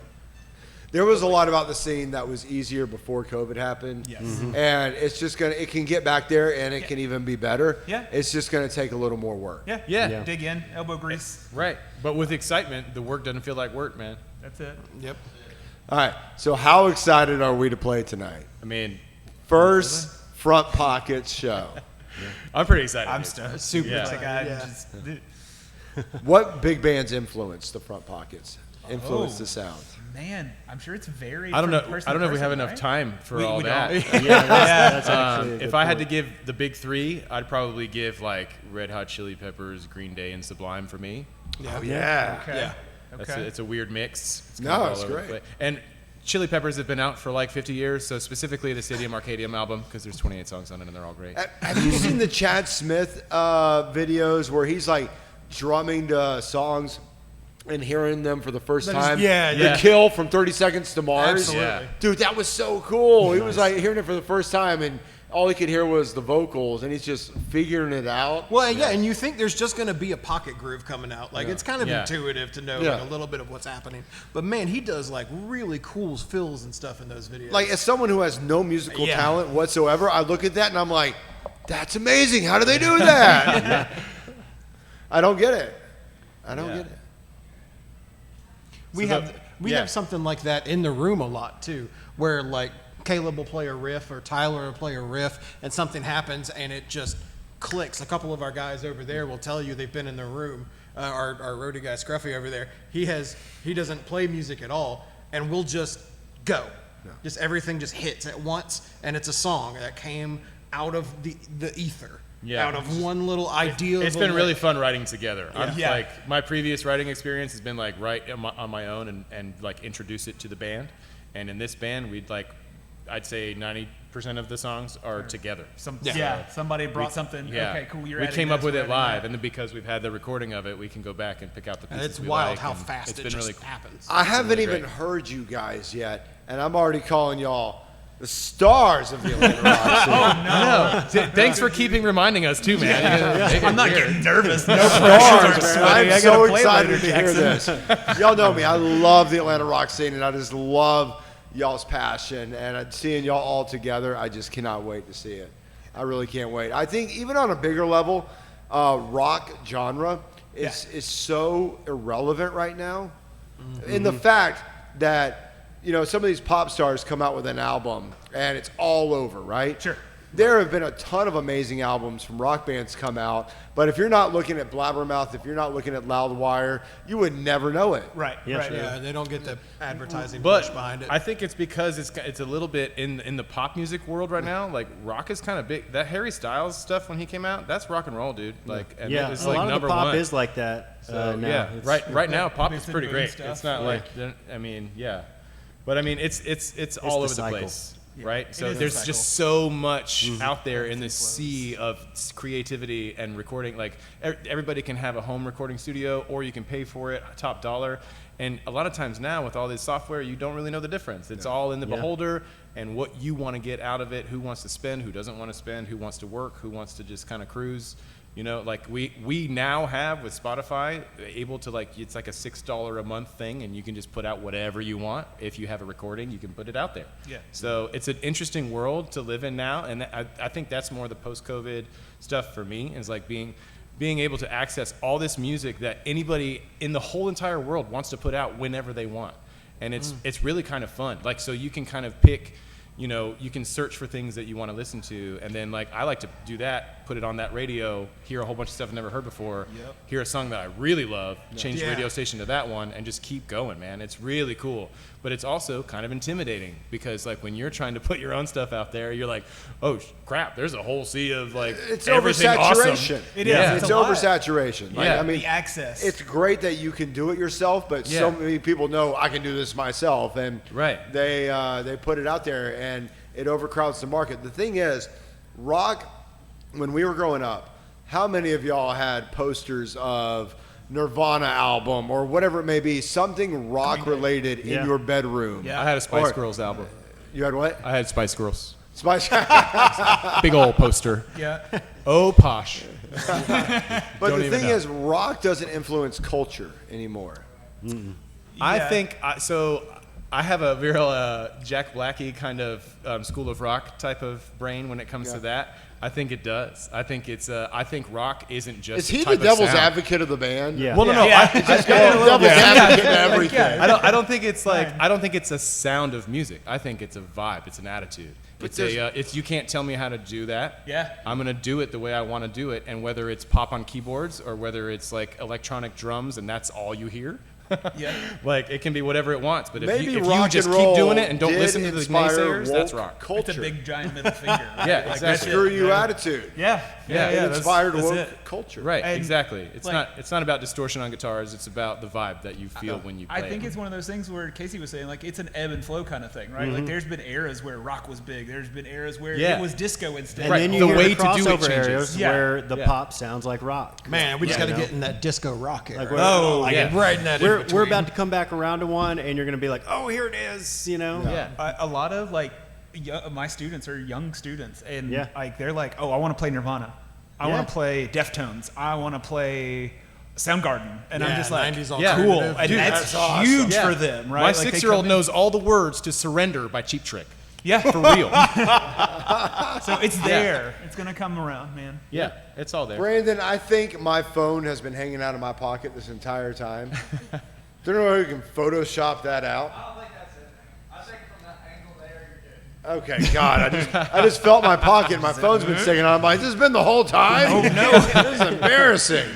S1: There was a lot about the scene that was easier before COVID happened.
S6: Yes.
S1: And it's just it can get back there and it can even be better.
S6: Yeah.
S1: It's just gonna take a little more work.
S6: Yeah.
S4: Yeah.
S6: Dig in, elbow grease.
S4: Right. But with excitement, the work doesn't feel like work, man.
S6: That's it.
S3: Yep.
S1: All right. So how excited are we to play tonight?
S4: I mean,
S1: First Front Pockets show.
S4: I'm pretty excited.
S6: I'm
S4: dude.
S6: stoked.
S3: Super
S4: Yeah.
S6: Like I
S3: Yeah.
S6: just,
S1: What big bands influenced the Front Pockets? Influenced the sound?
S6: man, I'm sure it's very.
S4: I don't know.
S6: from person
S4: I don't know
S6: to
S4: if we have
S6: person,
S4: enough
S6: right?
S4: time for
S3: We-
S4: all
S3: we
S4: that.
S3: don't.
S5: That's actually a good
S4: If I had to
S5: point.
S4: give the big three, I'd probably give like Red Hot Chili Peppers, Green Day, and Sublime for me.
S1: Oh yeah.
S6: Okay.
S3: Yeah.
S6: Okay.
S4: It's a weird mix. It's
S1: No,
S4: kind of all
S1: it's
S4: over the
S1: great.
S4: place. And Chili Peppers have been out for like 50 years, so specifically the Stadium Arcadium album, because there's 28 songs on it and they're all great.
S1: Have you seen the Chad Smith videos where he's like drumming to songs and hearing them for the first time?
S3: yeah,
S1: The
S4: yeah.
S1: Kill from 30 Seconds to Mars.
S3: Absolutely.
S4: Yeah.
S1: Dude, that was so cool. He was like hearing it for the first time and all he could hear was the vocals and he's just figuring it out.
S3: Well, yeah, and you think there's just going to be a pocket groove coming out. Like, it's kind of
S4: Yeah.
S3: intuitive to know
S1: Yeah.
S3: like, a little bit of what's happening. But, man, he does, like, really cool fills and stuff in those videos.
S1: Like, as someone who has no musical
S3: Yeah.
S1: talent whatsoever, I look at that and I'm like, that's amazing. How do they do that? I don't get it. I don't
S4: Yeah.
S1: get it.
S3: we
S4: So
S3: have we
S4: yeah.
S3: have something like that in the room a lot, too, where, like, Caleb will play a riff or Tyler will play a riff and something happens and it just clicks. A couple of our guys over there will tell you they've been in the room. Our roadie guy Scruffy over there, he doesn't play music at all, and we'll just go. Just everything just hits at once, and it's a song that came out of the ether,
S4: Yeah.
S3: out of one little idea.
S4: It's
S3: of a
S4: been really
S3: lick.
S4: fun writing together. I'm
S6: Yeah.
S4: like my previous writing experience has been like write on my own and like introduce it to the band. And in this band, I'd say 90% of the songs are together.
S6: Somebody brought something.
S4: Yeah.
S6: Okay, cool. You're
S4: we
S6: adding
S4: came up
S6: this,
S4: with
S6: we're
S4: it
S6: adding
S4: live,
S6: that.
S4: and then because we've had the recording of it, we can go back and pick out the
S3: And
S4: pieces
S3: it's
S4: we
S3: wild
S4: like,
S3: how
S4: and
S3: fast
S4: it's
S3: it
S4: been
S3: just
S4: really
S3: happens.
S1: I haven't
S4: really
S1: even
S4: great.
S1: heard you guys yet, and I'm already calling y'all the stars of the Atlanta Rock scene.
S4: No, thanks for keeping reminding us too, man.
S6: I'm not getting nervous. No
S1: Stars,
S6: pressure.
S1: man. I'm
S6: I
S1: so
S6: gotta play
S1: excited
S6: later,
S1: to hear this. Y'all know me. I love the Atlanta Rock scene, and I just love y'all's passion. And seeing y'all all together, I just cannot wait to see it. I really can't wait. I think even on a bigger level, rock genre is so irrelevant right now. In the fact that, some of these pop stars come out with an album and it's all over, right?
S6: Sure.
S1: There have been a ton of amazing albums from rock bands come out, but if you're not looking at Blabbermouth, if you're not looking at Loudwire, you would never know it.
S6: Right.
S5: Yeah,
S6: right.
S5: sure.
S3: Yeah, they don't get the advertising
S4: But
S3: push behind it.
S4: I think it's because it's a little bit in the pop music world right now. Like rock is kind of big. That Harry Styles stuff when he came out, that's rock and roll, dude. Like, and
S5: Yeah,
S4: it's
S5: a
S4: like
S5: lot of
S4: number
S5: the pop
S4: one.
S5: is like that.
S4: So,
S5: now.
S4: yeah,
S5: It's-
S4: right now pop is
S6: Vincent
S4: pretty
S6: Boone
S4: great.
S6: stuff.
S4: It's not like but I mean it's all
S5: the
S4: over the
S5: cycle.
S4: place, right? So
S6: is the
S4: there's
S6: cycle.
S4: just so much out there in this sea of creativity and recording. Like everybody can have a home recording studio, or you can pay for it top dollar. And a lot of times now with all this software, you don't really know the difference. It's all in the beholder and what you want to get out of it. Who wants to spend? Who doesn't want to spend? Who wants to work? Who wants to just kind of cruise? Like we now have with Spotify able to it's like a $6 a month thing, and you can just put out whatever you want. If you have a recording, you can put it out there.
S6: Yeah.
S4: So it's an interesting world to live in now, and I think that's more the post-COVID stuff for me is like being able to access all this music that anybody in the whole entire world wants to put out whenever they want, and it's really kind of fun. Like so you can kind of pick. you know, you can search for things that you want to listen to, and then like I like to do that, put it on that radio, hear a whole bunch of stuff I've never heard before, hear a song that I really love, change the radio station to that one, and just keep going, man. It's really cool, but it's also kind of intimidating because like when you're trying to put your own stuff out there, you're like, oh crap, there's a whole sea of like
S1: it's
S4: everything
S1: oversaturation.
S4: awesome.
S6: It is.
S1: It's
S6: It's a lot.
S1: oversaturation. Like,
S4: Yeah.
S1: I mean,
S6: The access.
S1: It's great that you can do it yourself, but so many people know I can do this myself, and they put it out there, and it overcrowds the market. The thing is, rock, when we were growing up, how many of y'all had posters of Nirvana album or whatever it may be, something rock related in your bedroom?
S4: I had a Spice Girls album.
S1: You had what?
S4: I had Spice Girls.
S1: Spice.
S4: Big old poster.
S6: Yeah.
S4: Oh, posh.
S1: But
S4: Don't
S1: the
S4: even
S1: thing
S4: know.
S1: is, rock doesn't influence culture anymore.
S4: I think so. I have a real Jack Blackie kind of School of Rock type of brain when it comes to that. I think it does. I think it's. I think rock isn't just.
S1: Is he
S4: a type
S1: the devil's
S4: of sound.
S1: advocate of the band?
S5: Yeah.
S4: Well, no.
S6: Yeah.
S1: Just devil's advocate in everything.
S4: I don't think it's like. I don't think it's a sound of music. I think it's a vibe. It's an attitude. It's it's you can't tell me how to do that.
S6: Yeah.
S4: I'm gonna do it the way I want to do it, and whether it's pop on keyboards or whether it's like electronic drums and that's all you hear.
S6: Yeah.
S4: Like it can be whatever it wants, but
S1: Maybe
S4: if you
S1: rock
S4: just
S1: and
S4: keep
S1: roll
S4: doing it and don't
S1: did
S4: listen to the
S1: inspire
S4: naysayers, that's
S1: woke
S4: rock.
S1: culture.
S6: It's a big giant middle finger. Right?
S4: Yeah,
S6: Like,
S4: exactly.
S6: that's it,
S1: Screw you
S6: man.
S1: attitude.
S6: Yeah.
S1: It inspired
S6: that's
S1: woke
S6: it.
S1: culture.
S4: Right,
S6: And,
S4: exactly. It's
S6: like-
S4: not about distortion on guitars. It's about the vibe that you feel when you play.
S6: I think it's one of those things where Casey was saying, like, it's an ebb and flow kind of thing, right? Like, there's been eras where rock was big. There's been eras where
S4: Yeah.
S6: it was disco instead.
S5: And
S4: Right.
S5: then you
S4: The
S5: hear
S4: way
S5: the
S4: to do it
S5: crossover
S4: changes.
S5: areas
S6: Yeah.
S5: where the
S4: Yeah.
S5: pop sounds like rock.
S3: Man, we just got to
S5: know?
S3: get in that disco rock era.
S5: Oh,
S3: like
S4: yeah.
S3: right in that.
S5: We're about to come back around to one, and you're going to be like, oh, here it is, you know?
S4: Yeah.
S6: A lot of, like, my students are young students, and,
S5: Yeah.
S6: like, they're like, oh, I want to play Nirvana. I want to play Deftones. I want to play Soundgarden. And I'm just like,
S3: 90s
S6: cool.
S3: alternative.
S6: And
S3: Dude,
S6: that's
S1: awesome.
S6: huge
S4: Yeah.
S6: for them, right?
S4: My
S6: Like, they
S4: 6-year-old
S6: come in-
S4: knows all the words to Surrender by Cheap Trick.
S6: Yeah.
S4: For real.
S6: So it's there. It's going to come around, man.
S4: Yeah, it's all there.
S1: Brandon, I think my phone has been hanging out of my pocket this entire time. Don't know who can Photoshop that out.
S7: I don't think that's it. I think from that angle there, you're good.
S1: Okay, God, I just felt my pocket. My phone's been sticking out. I'm like, this has been the whole time. Oh no, this is embarrassing.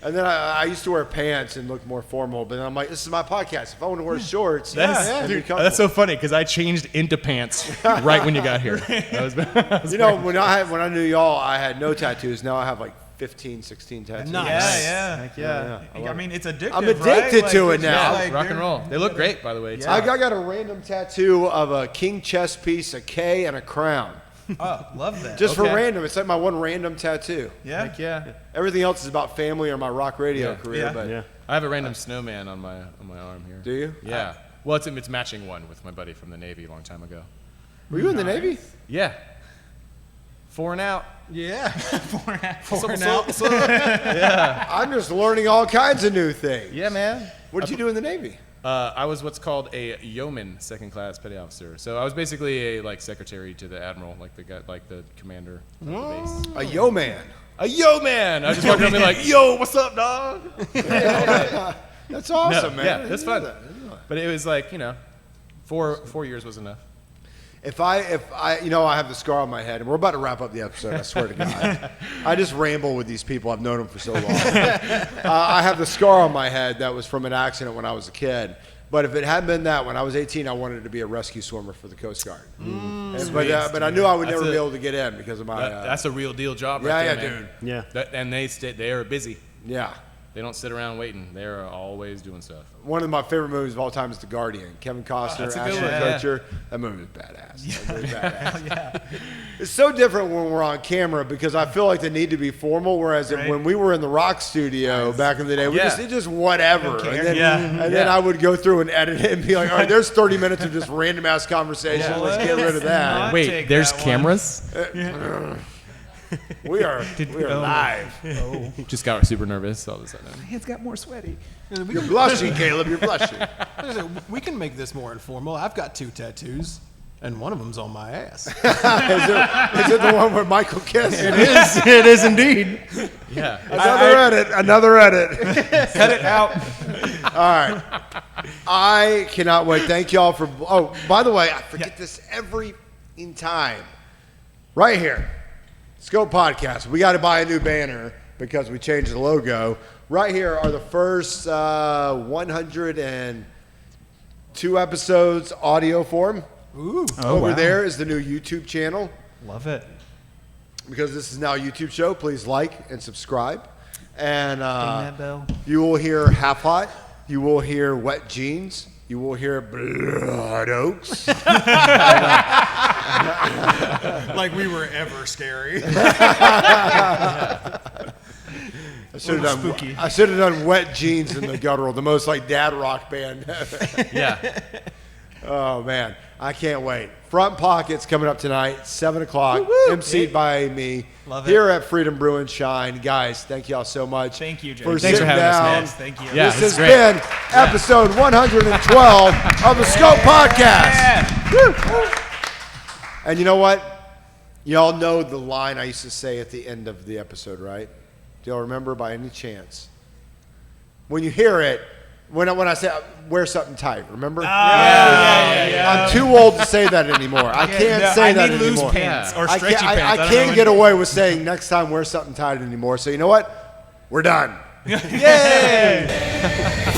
S1: And then I used to wear pants and look more formal, but then I'm like, this is my podcast. If I want to wear shorts, it'd be
S4: Dude,
S1: comfortable.
S4: that's so funny because I changed into pants right when you got here. That was
S1: You know, when I knew y'all, I had no tattoos. Now I have like 15, 16 tattoos.
S3: Nice.
S6: Yeah.
S1: Yeah.
S6: I mean, it's addictive.
S1: I'm addicted
S6: right?
S1: to
S6: Like,
S1: it now.
S6: it's like
S4: rock and
S6: they're-
S4: roll. They look great, by the way. too.
S1: I got a random tattoo of a king chess piece, a K, and a crown.
S6: Oh, love that.
S1: Just for
S4: Okay.
S1: random. It's like my one random tattoo.
S6: Yeah.
S4: Heck yeah.
S1: Everything else is about family or my rock radio
S4: Yeah.
S1: career.
S6: Yeah.
S1: But
S5: Yeah.
S4: I have a random snowman on my arm here.
S1: do you?
S4: Yeah. Well, it's matching one with my buddy from the Navy a long time ago.
S1: Were you in the Navy?
S4: Yeah. 4 and out.
S3: Yeah.
S4: Four and out.
S1: I'm just learning all kinds of new things.
S4: Yeah, man.
S1: What did you do in the Navy?
S4: I was what's called a yeoman, second class petty officer. So I was basically a secretary to the admiral, like the guy, like the commander of the base.
S1: A yo man.
S4: A yeoman. I just walked around and be like, "Yo, what's up, dog?"
S1: That's awesome, man.
S4: Yeah,
S1: I
S4: that's
S1: didn't know
S4: fun.
S1: that. I didn't know that.
S4: But it was like 4 years was enough.
S1: If I I have the scar on my head, and we're about to wrap up the episode. I swear to God, I just ramble with these people. I've known them for so long. I have the scar on my head that was from an accident when I was a kid. But if it had been that, when I was 18, I wanted to be a rescue swimmer for the Coast Guard. But I knew I would
S4: That's
S1: never
S4: a-
S1: be able to get in because of my.
S4: That's a real deal job,
S1: yeah,
S4: right
S1: yeah,
S4: there, man.
S1: dude.
S5: Yeah.
S4: And they are busy.
S1: Yeah.
S4: They don't sit around waiting. They're always doing stuff.
S1: One of my favorite movies of all time is The Guardian. Kevin Costner,
S4: that's a good
S1: Ashton
S4: one.
S1: Kutcher. That movie is badass. That movie is badass. It's so different when we're on camera because I feel like they need to be formal. Whereas when we were in the rock studio back in the day, it just whatever. And then I would go through and edit it and be like, all right, there's 30 minutes of just random ass conversation. Let's get rid of that.
S6: Not
S4: Wait,
S6: take
S4: there's
S6: that one.
S4: cameras?
S1: We are live.
S4: Just got super nervous all of a sudden.
S6: Hands got more sweaty.
S1: You're blushing, Caleb. You're blushing.
S3: We can make this more informal. I've got 2 tattoos, and one of them's on my ass.
S1: Is it the one where Michael kissed?
S5: It is indeed.
S4: Yeah.
S1: Another edit.
S6: Cut it out.
S1: All right. I cannot wait. Thank y'all for. Oh, by the way, I forget this every time. Right here, Scope Podcast. We got to buy a new banner because we changed the logo. Right here are the first 102 episodes audio form.
S6: Ooh.
S1: Over there is the new YouTube channel.
S6: Love it.
S1: Because this is now a YouTube show, please like and subscribe. And
S6: Ding that bell.
S1: you will hear Half Hot. You will hear Wet Jeans. You will hear Blood Oaks.
S3: Like we were ever scary.
S1: I should have done Wet Jeans in the Guttural, the most like dad rock band.
S4: Yeah.
S1: Oh man, I can't wait. Front Pockets coming up tonight, 7 o'clock, emceed by me.
S6: Love it.
S1: Here at Freedom Brew and Shine. Guys, thank y'all so much.
S6: Thank you, Jay.
S1: For
S6: Thanks
S1: sitting
S4: for having us,
S1: down.
S4: man.
S6: Thank you.
S4: Yeah,
S1: This
S4: it's
S1: has
S4: great.
S1: been episode 112 of the Scope Podcast. Woo. And you know what? Y'all know the line I used to say at the end of the episode, right? Do y'all remember by any chance? When you hear it, when I say wear something tight, remember?
S6: Yeah.
S1: I'm too old to say that anymore. I can't say that
S6: I need
S1: anymore.
S6: loose pants or
S1: I
S6: stretchy
S1: can't,
S6: pants.
S1: I can't get away with saying next time wear something tight anymore. So you know what? We're done.
S6: Yay!